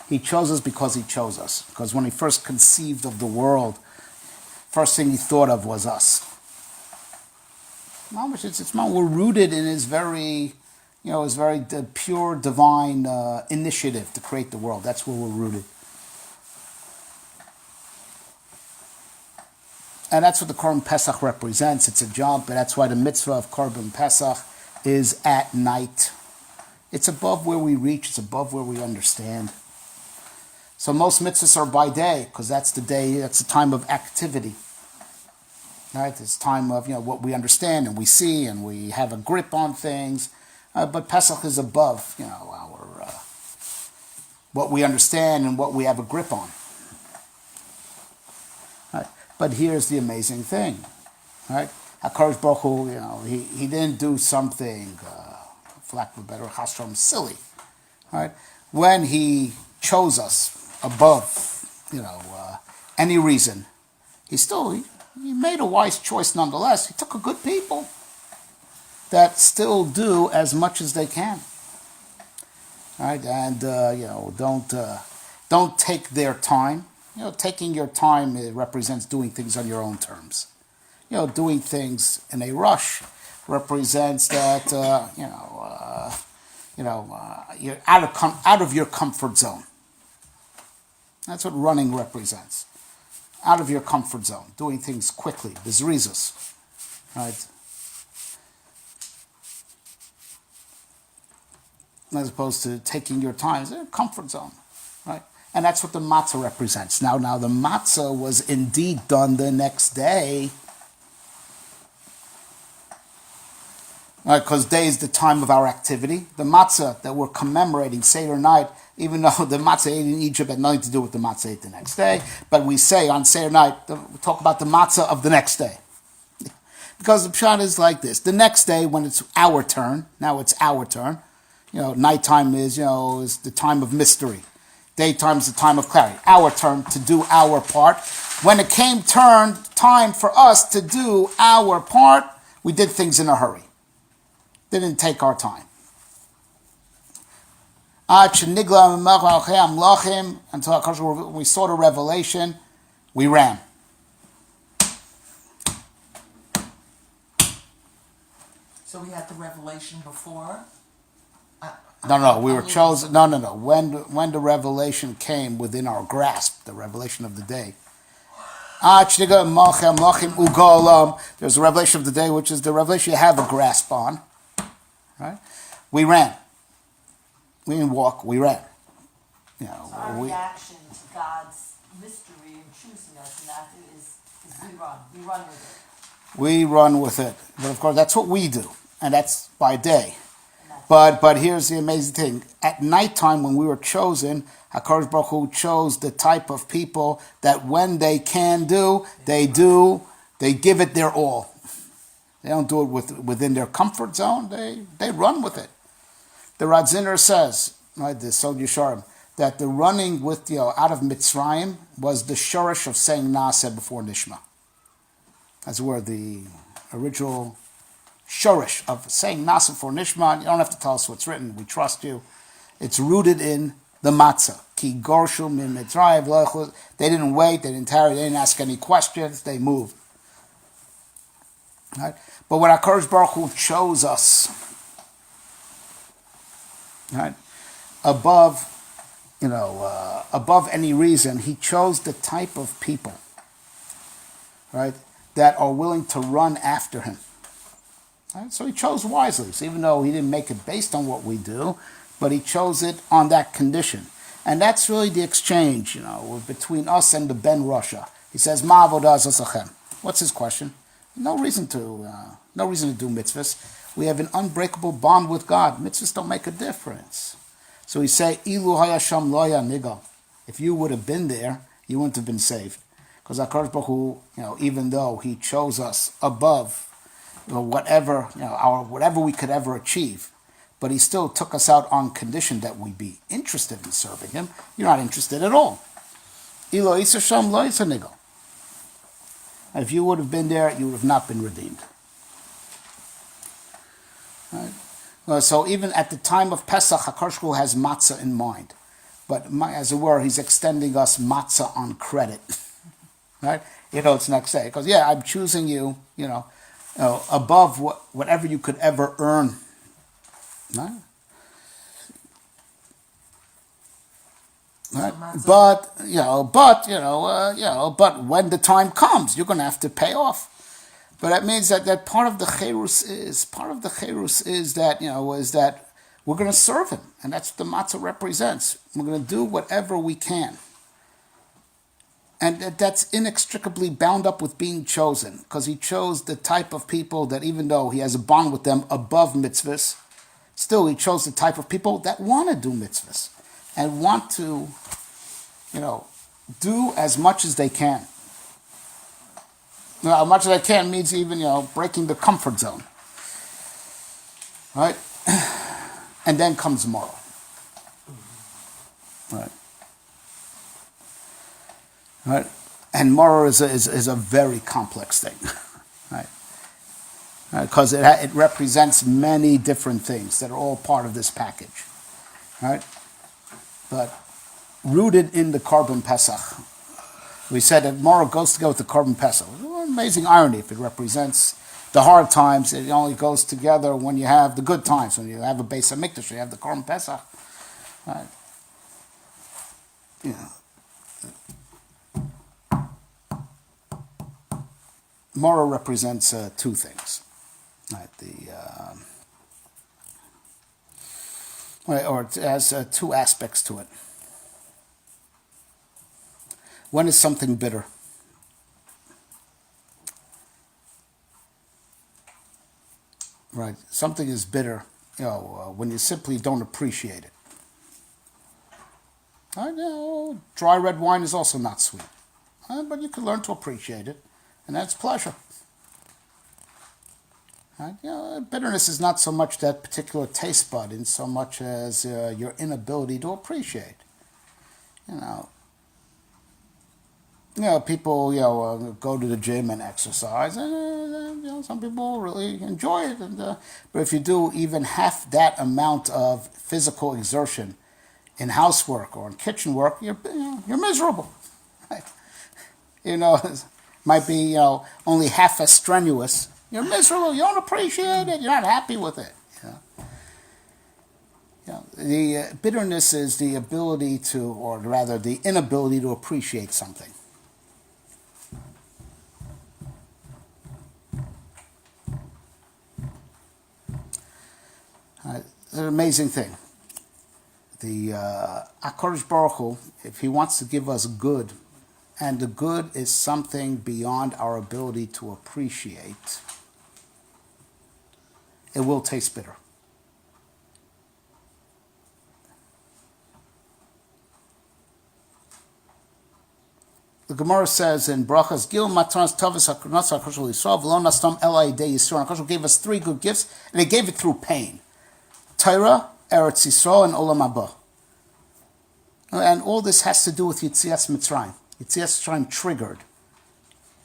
He chose us because he chose us. Because when he first conceived of the world, first thing he thought of was us. We're rooted in his very pure divine initiative to create the world. That's where we're rooted. And that's what the Korban Pesach represents. It's a jump, and that's why the mitzvah of Korban Pesach is at night. It's above where we reach. It's above where we understand. So most mitzvahs are by day, because that's the day, that's the time of activity. Right? It's time of what we understand and we see and we have a grip on things. But Pesach is above our what we understand and what we have a grip on. Right? But here's the amazing thing, right? HaKadosh Baruch Hu, he didn't do something, for lack of a better chastrom, silly, right? When he chose us above, any reason, he made a wise choice nonetheless. He took a good people that still do as much as they can, right? And don't take their time. Taking your time, it represents doing things on your own terms. Doing things in a rush represents that you're out of your comfort zone. That's what running represents. Out of your comfort zone, doing things quickly, bezrizus, right? As opposed to taking your time, it's a comfort zone, right? And that's what the matzah represents. Now the matzah was indeed done the next day, right? Because day is the time of our activity. The matzah that we're commemorating, Seder night, even though the matzah ate in Egypt had nothing to do with the matzah ate the next day, but we say on Seder night, we talk about the matzah of the next day. Because the pshat is like this. The next day, when it's our turn, now it's our turn, nighttime is the time of mystery. Daytime is the time of clarity. Our turn to do our part. When it came time for us to do our part, we did things in a hurry. Didn't take our time. Until we saw the revelation, we ran. So we had the revelation before? No, we were chosen. No. When the revelation came within our grasp, the revelation of the day. There's a revelation of the day, which is the revelation you have a grasp on. Right? We ran. We didn't walk, we ran. So our reaction to God's mystery in choosing us, and that is we run. We run with it. We run with it. But of course, that's what we do. And that's by day. But here's the amazing thing. At nighttime, when we were chosen, HaKadosh Baruch Hu chose the type of people that when they can do, they give it their all. They don't do it within their comfort zone. They run with it. The Radziner says, right, the Sod Yesharim, that the running with out of Mitzrayim was the shorish of saying Naaseh before Nishma. That's where the original shorish of saying Naaseh before Nishma. You don't have to tell us what's written. We trust you. It's rooted in the matzah. Ki gorshu min Mitzrayim. They didn't wait. They didn't tarry. They didn't ask any questions. They moved. Right? But when HaKadosh Baruch Hu chose us, right, above any reason, he chose the type of people, right, that are willing to run after him. Right? So he chose wisely. So even though he didn't make it based on what we do, but he chose it on that condition. And that's really the exchange, between us and the Ben Russia. He says, "Ma avodah zasachem." What's his question? No reason to do mitzvahs. We have an unbreakable bond with God. Mitzvahs don't make a difference. So we say, "Ilu hayasham lo ya nigal." If you would have been there, you wouldn't have been saved. Because HaKadosh Baruch Hu, even though he chose us above whatever we could ever achieve, but he still took us out on condition that we be interested in serving him. You're not interested at all. Ilu hayasham lo ya nigal. If you would have been there, you would have not been redeemed. Right? Well, so even at the time of Pesach, HaKadosh Baruch Hu has matzah in mind. But as it were, he's extending us matzah on credit. Right? It's next day. Because, I'm choosing you, above whatever you could ever earn. Right? Right? matzah- But when the time comes, you're going to have to pay off. But that means that part of the cherus is that we're going to serve him, and that's what the matzah represents. We're going to do whatever we can, and that's inextricably bound up with being chosen, because he chose the type of people that, even though he has a bond with them above mitzvahs, still he chose the type of people that want to do mitzvahs and want to, do as much as they can. Now, as much as I can means even, breaking the comfort zone. Right? And then comes Maror. Right? Right? And Maror is a very complex thing. Right? Because it represents many different things that are all part of this package. Right? But rooted in the Korban Pesach, we said that Maror goes together with the Korban Pesach. Amazing irony. If it represents the hard times, it only goes together when you have the good times. When you have a Beis HaMikdash, you have the Korban Pesach. Right? Maror represents two things. Right? Or it has two aspects to it. One is something bitter. Right, something is bitter, when you simply don't appreciate it. I know dry red wine is also not sweet, but you can learn to appreciate it, and that's pleasure. Right? Bitterness is not so much that particular taste bud, in so much as your inability to appreciate. People, go to the gym and exercise, and some people really enjoy it. But if you do even half that amount of physical exertion in housework or in kitchen work, you're miserable. Right? It might be only half as strenuous. You're miserable. You don't appreciate it. You're not happy with it. The bitterness is the ability to, or rather, the inability to appreciate something. It's an amazing thing. The HaKadosh Baruch Hu, if he wants to give us good, and the good is something beyond our ability to appreciate, it will taste bitter. The Gemara says in Brachas, Geulah Matanas Tavis HaKadosh Yisrael V'lo Nastam Elai Dei Yisrael. HaKadosh gave us three good gifts, and he gave it through pain. Torah, Eretz Yisrael, and Olam Haba. And all this has to do with Yitzias Mitzrayim. Yitzias Mitzrayim triggered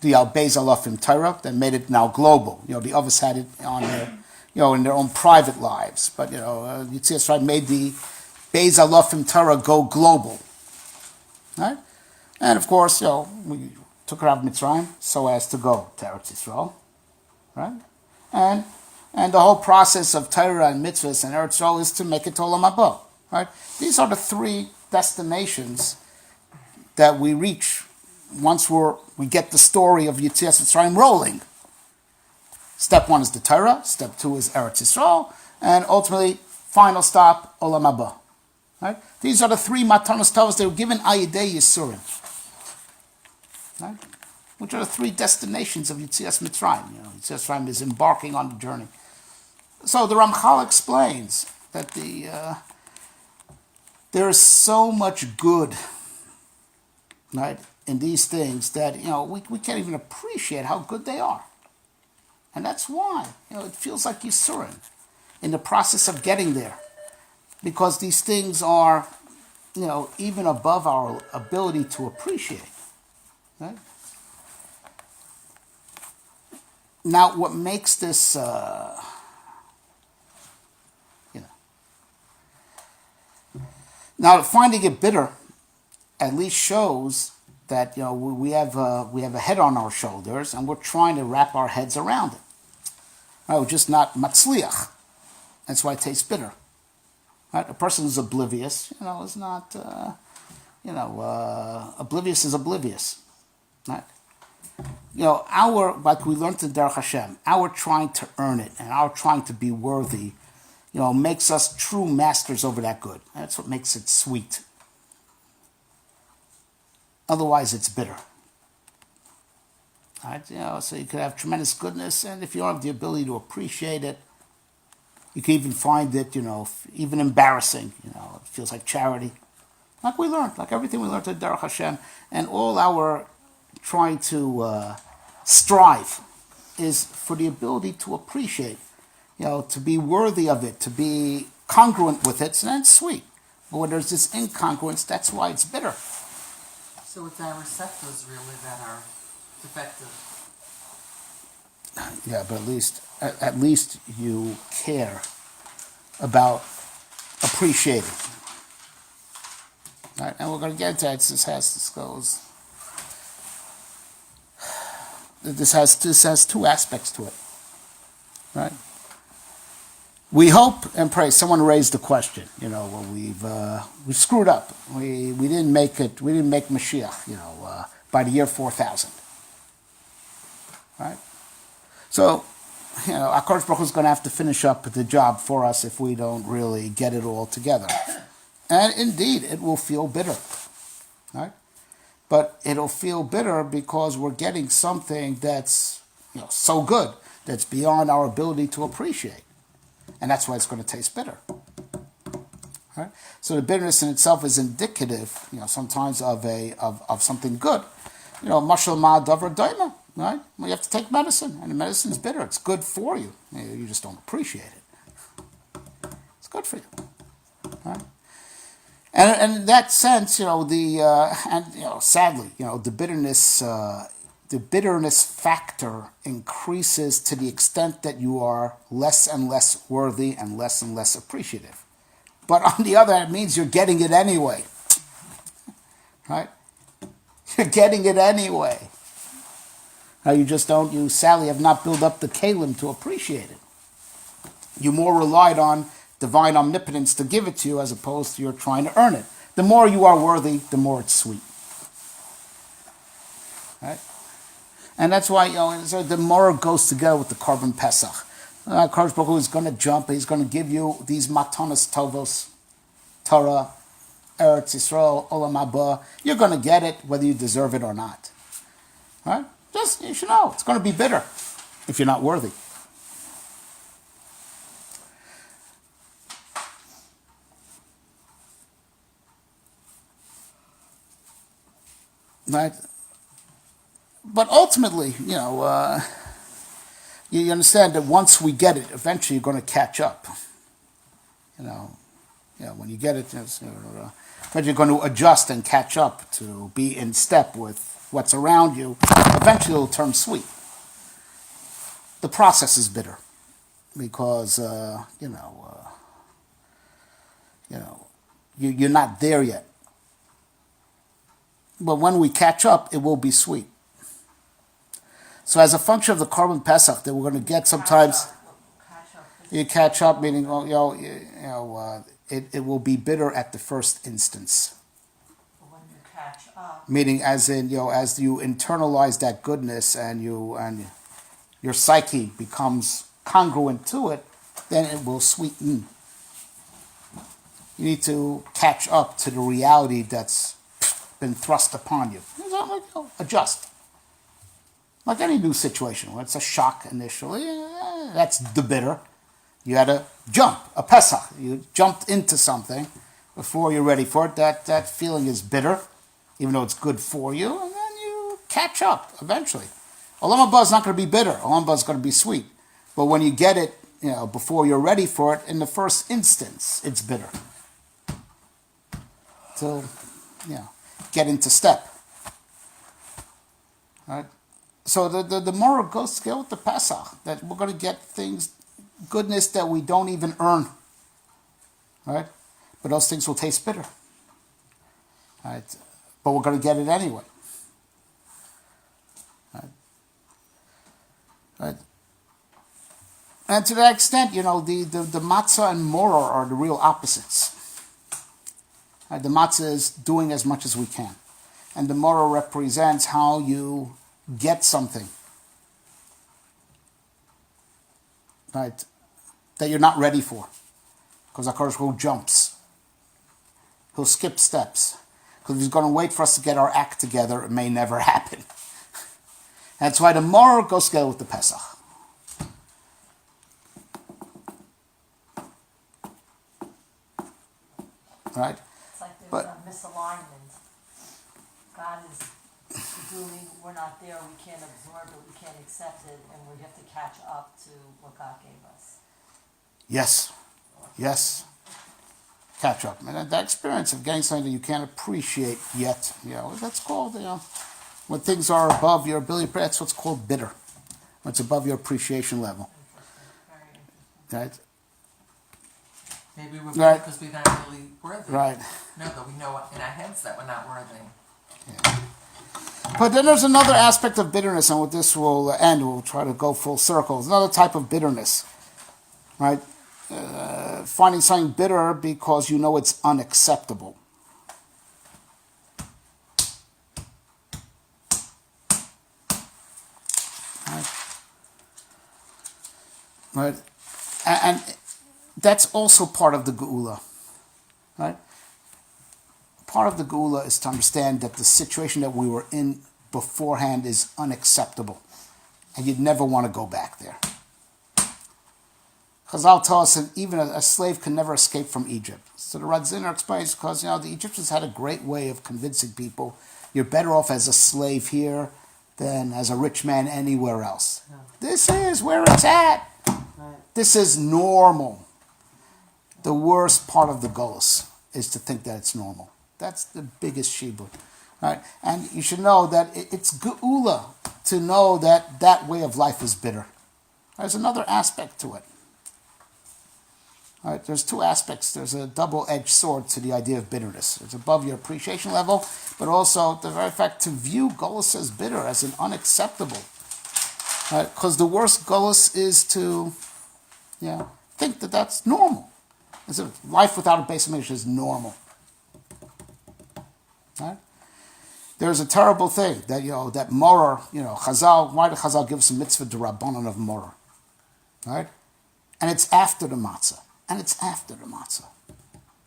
the Beis Alofim Torah that made it now global. The others had it on their, in their own private lives. But, Yitzias Mitzrayim made the Beis Alofim Torah go global. Right? And of course, we took her out of Mitzrayim so as to go to Eretz Yisrael. Right? And the whole process of Torah and mitzvahs and Eretz Yisrael is to make it to Olam Haba. Right? These are the three destinations that we reach once we get the story of Yitzias Mitzrayim rolling. Step one is the Torah, step two is Eretz Yisrael, and ultimately, final stop, Olam Haba. Right? These are the three Matanos Tovos that were given Ayidei Yisurim. Right? Which are the three destinations of Yitzias Mitzrayim. Yitzias Mitzrayim is embarking on the journey. So the Ramchal explains that there is so much good, right, in these things that we can't even appreciate how good they are, and that's why it feels like Yisurim in the process of getting there, because these things are even above our ability to appreciate. Right? Now, what makes this, now finding it bitter, at least shows that we have a head on our shoulders, and we're trying to wrap our heads around it. Right? We're just not matzliach. That's why it tastes bitter. Right? A person who's oblivious, is not oblivious is oblivious. Right? Like we learned in Derech Hashem, our trying to earn it and our trying to be worthy, makes us true masters over that good. That's what makes it sweet. Otherwise, it's bitter. Right? So you could have tremendous goodness, and if you don't have the ability to appreciate it, you can even find it, even embarrassing. It feels like charity. Like we learned, like everything we learned at Derech Hashem, and all our trying to strive is for the ability to appreciate, to be worthy of it, to be congruent with it, and then it's sweet. But when there's this incongruence, that's why it's bitter. So it's our receptors really that are defective. Yeah, but at least you care about appreciating. Right? And we're going to get into that. This has two aspects to it. Right? We hope and pray. Someone raised the question. We've screwed up. We didn't make it. We didn't make Mashiach. By the year 4000. Right. So, HaKadosh Baruch Hu is going to have to finish up the job for us if we don't really get it all together. And indeed, it will feel bitter. Right. But it'll feel bitter because we're getting something that's so good that's beyond our ability to appreciate. And that's why it's going to taste bitter. Right? So the bitterness in itself is indicative, sometimes of something good. Mashal ma davar daima, right? Well, you have to take medicine, and the medicine's bitter. It's good for you. You just don't appreciate it. It's good for you, right? And in that sense, sadly, the bitterness factor increases to the extent that you are less and less worthy and less appreciative. But on the other hand, it means you're getting it anyway. Right? You're getting it anyway. Now you sadly have not built up the kalim to appreciate it. You more relied on divine omnipotence to give it to you as opposed to you're trying to earn it. The more you are worthy, the more it's sweet. Right? And that's why so the Maror goes together with the Korban Pesach. Kadosh Baruch Hu is going to jump. He's going to give you these matanos tovos, Torah, Eretz Yisrael, Olam Haba. You're going to get it whether you deserve it or not. Right? Just you should know it's going to be bitter if you're not worthy. Right? But ultimately, you understand that once we get it, eventually you're going to catch up. When you get it, but you're going to adjust and catch up to be in step with what's around you. Eventually it'll turn sweet. The process is bitter because, you're not there yet. But when we catch up, it will be sweet. So as a function of the Korban Pesach that we're going to get sometimes, you catch up, meaning it will be bitter at the first instance. When you catch up, Meaning, as in as you internalize that goodness and your psyche becomes congruent to it, then it will sweeten. You need to catch up to the reality that's been thrust upon you. Adjust. Like any new situation, when it's a shock initially, that's the bitter. You had to jump, a Pesach. You jumped into something before you're ready for it. That feeling is bitter, even though it's good for you, and then you catch up eventually. Olam Haba is not going to be bitter. Olam Haba is going to be sweet. But when you get it, before you're ready for it, in the first instance, it's bitter. So, get into step. Right? So the Maror goes together with the Pesach, that we're going to get goodness that we don't even earn. Right? But those things will taste bitter. Right? But we're going to get it anyway. Right? Right? And to that extent, the Matzah and Maror are the real opposites. The matzah is doing as much as we can. And the maror represents how you get something, right, that you're not ready for. Because HaKadosh Baruch Hu jumps. He'll skip steps. Because if he's going to wait for us to get our act together, it may never happen. That's why the maror goes together with the Pesach. Right? It's like there's a misalignment. God is doing, we're not there, we can't absorb it, we can't accept it, and we have to catch up to what God gave us. Yes. Yes. Catch up. And that experience of getting something that you can't appreciate yet, that's called, when things are above your ability, that's what's called bitter. When it's above your appreciation level. Right? Maybe we're bitter because we're not really worthy. Right. No, that we know in our heads that we're not worthy. Yeah. But then there's another aspect of bitterness, and with this we'll end. We'll try to go full circle. There's another type of bitterness, right? Finding something bitter because you know it's unacceptable. Right? And that's also part of the Geulah, right? Part of the Geulah is to understand that the situation that we were in beforehand is unacceptable, and you'd never want to go back there. Chazal tell us that even a slave can never escape from Egypt. So the Radziner explains because the Egyptians had a great way of convincing people you're better off as a slave here than as a rich man anywhere else. Yeah. This is where it's at. Right. This is normal. The worst part of the Geulah is to think that it's normal. That's the biggest shibud. Right? And you should know that it's Geulah to know that that way of life is bitter. There's another aspect to it. Right? There's two aspects. There's a double-edged sword to the idea of bitterness. It's above your appreciation level, but also the very fact to view Geulah as bitter, as an unacceptable. Because the worst Geulah is to think that that's normal. As if life without a base of Mikdash is normal. Right? There's a terrible thing that that Maror, Chazal. Why did Chazal give us a mitzvah d'Rabbanan of Maror? Right? And it's after the Matzah. And it's after the Matzah. It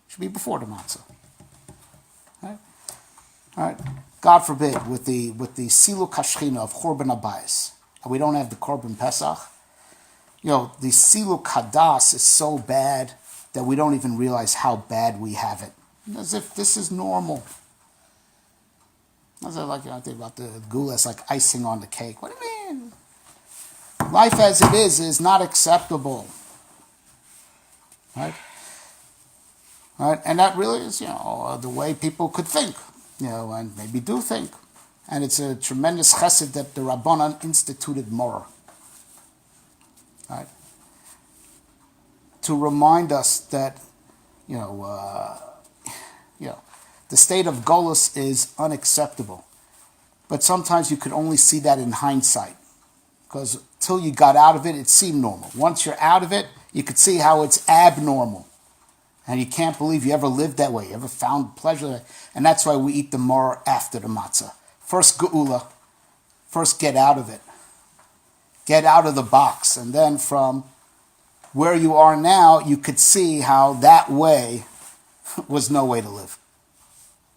should be before the Matzah. Right? All right. God forbid, with the Siluk Hashchina of Chorban Abayis, and we don't have the Korban Pesach, the Siluk Hadas is so bad that we don't even realize how bad we have it. As if this is normal. As I think about the Geulah, it's like icing on the cake. What do you mean? Life as it is not acceptable. Right? Right? And that really is, the way people could think, and maybe do think. And it's a tremendous chesed that the Rabbanan instituted Maror. Right? To remind us that, the state of Geulah is unacceptable. But sometimes you could only see that in hindsight. Because till you got out of it, it seemed normal. Once you're out of it, you could see how it's abnormal. And you can't believe you ever lived that way. You ever found pleasure. And that's why we eat the maror after the matzah. First Geulah. First get out of it. Get out of the box. And then from where you are now, you could see how that way was no way to live.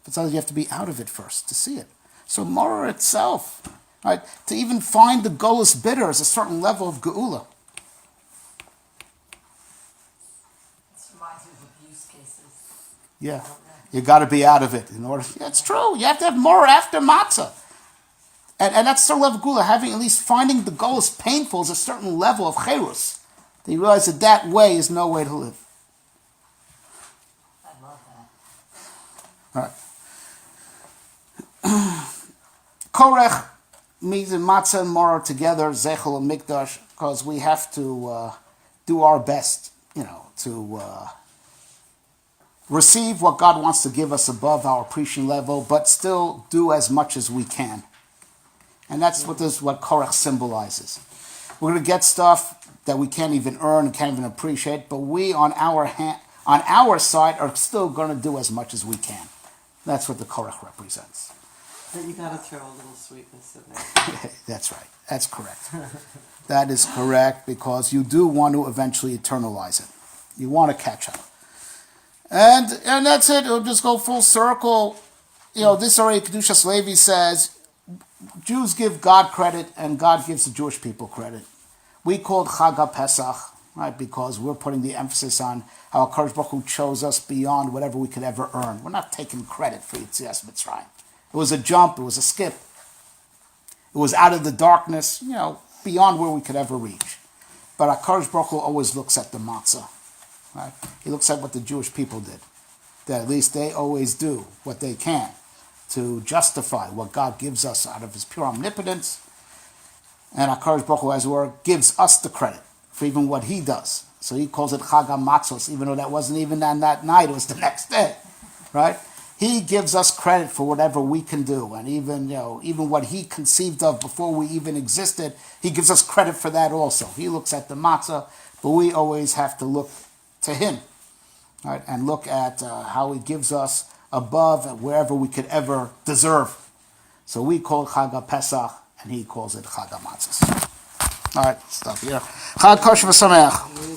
But sometimes you have to be out of it first to see it. So maror itself, right, to even find the Geulah bitter is a certain level of Geulah. This reminds me of abuse cases. Yeah, you got to be out of it in order. Yeah, it's true. You have to have maror after matzah, and that's a certain level of Geulah. Having at least finding the Geulah painful is a certain level of cherus. That you realize that way is no way to live. I love that. All right. Korech means matzah and maror together, zechel and mikdash, because we have to do our best, to receive what God wants to give us above our appreciation level, but still do as much as we can. And that's what Korech symbolizes. We're going to get stuff that we can't even earn and can't even appreciate, but we on on our side are still going to do as much as we can. That's what the Korach represents. But you gotta throw a little sweetness in there. That's right. That's correct. That is correct, because you do want to eventually eternalize it. You want to catch up. And that's it. It'll just go full circle. This already, Kedushas Levi says, Jews give God credit and God gives the Jewish people credit. We call it Chag Pesach, right? Because we're putting the emphasis on how HaKadosh Baruch Hu chose us beyond whatever we could ever earn. We're not taking credit for Yetzias Mitzrayim. It was a jump. It was a skip. It was out of the darkness, beyond where we could ever reach. But HaKadosh Baruch Hu always looks at the Matzah. Right? He looks at what the Jewish people did. That at least they always do what they can to justify what God gives us out of His pure omnipotence. And HaKadosh Baruch Hu, as it were, gives us the credit for even what He does. So He calls it Chag HaMatzos, even though that wasn't even on that night, it was the next day. Right? He gives us credit for whatever we can do, and even what He conceived of before we even existed, He gives us credit for that also. He looks at the matzah, but we always have to look to Him, right, and look at how He gives us above and wherever we could ever deserve. So we call it Chag Pesach, and He calls it Chag HaMatzos. All right, stop here. Chag Kosher V'Sameach.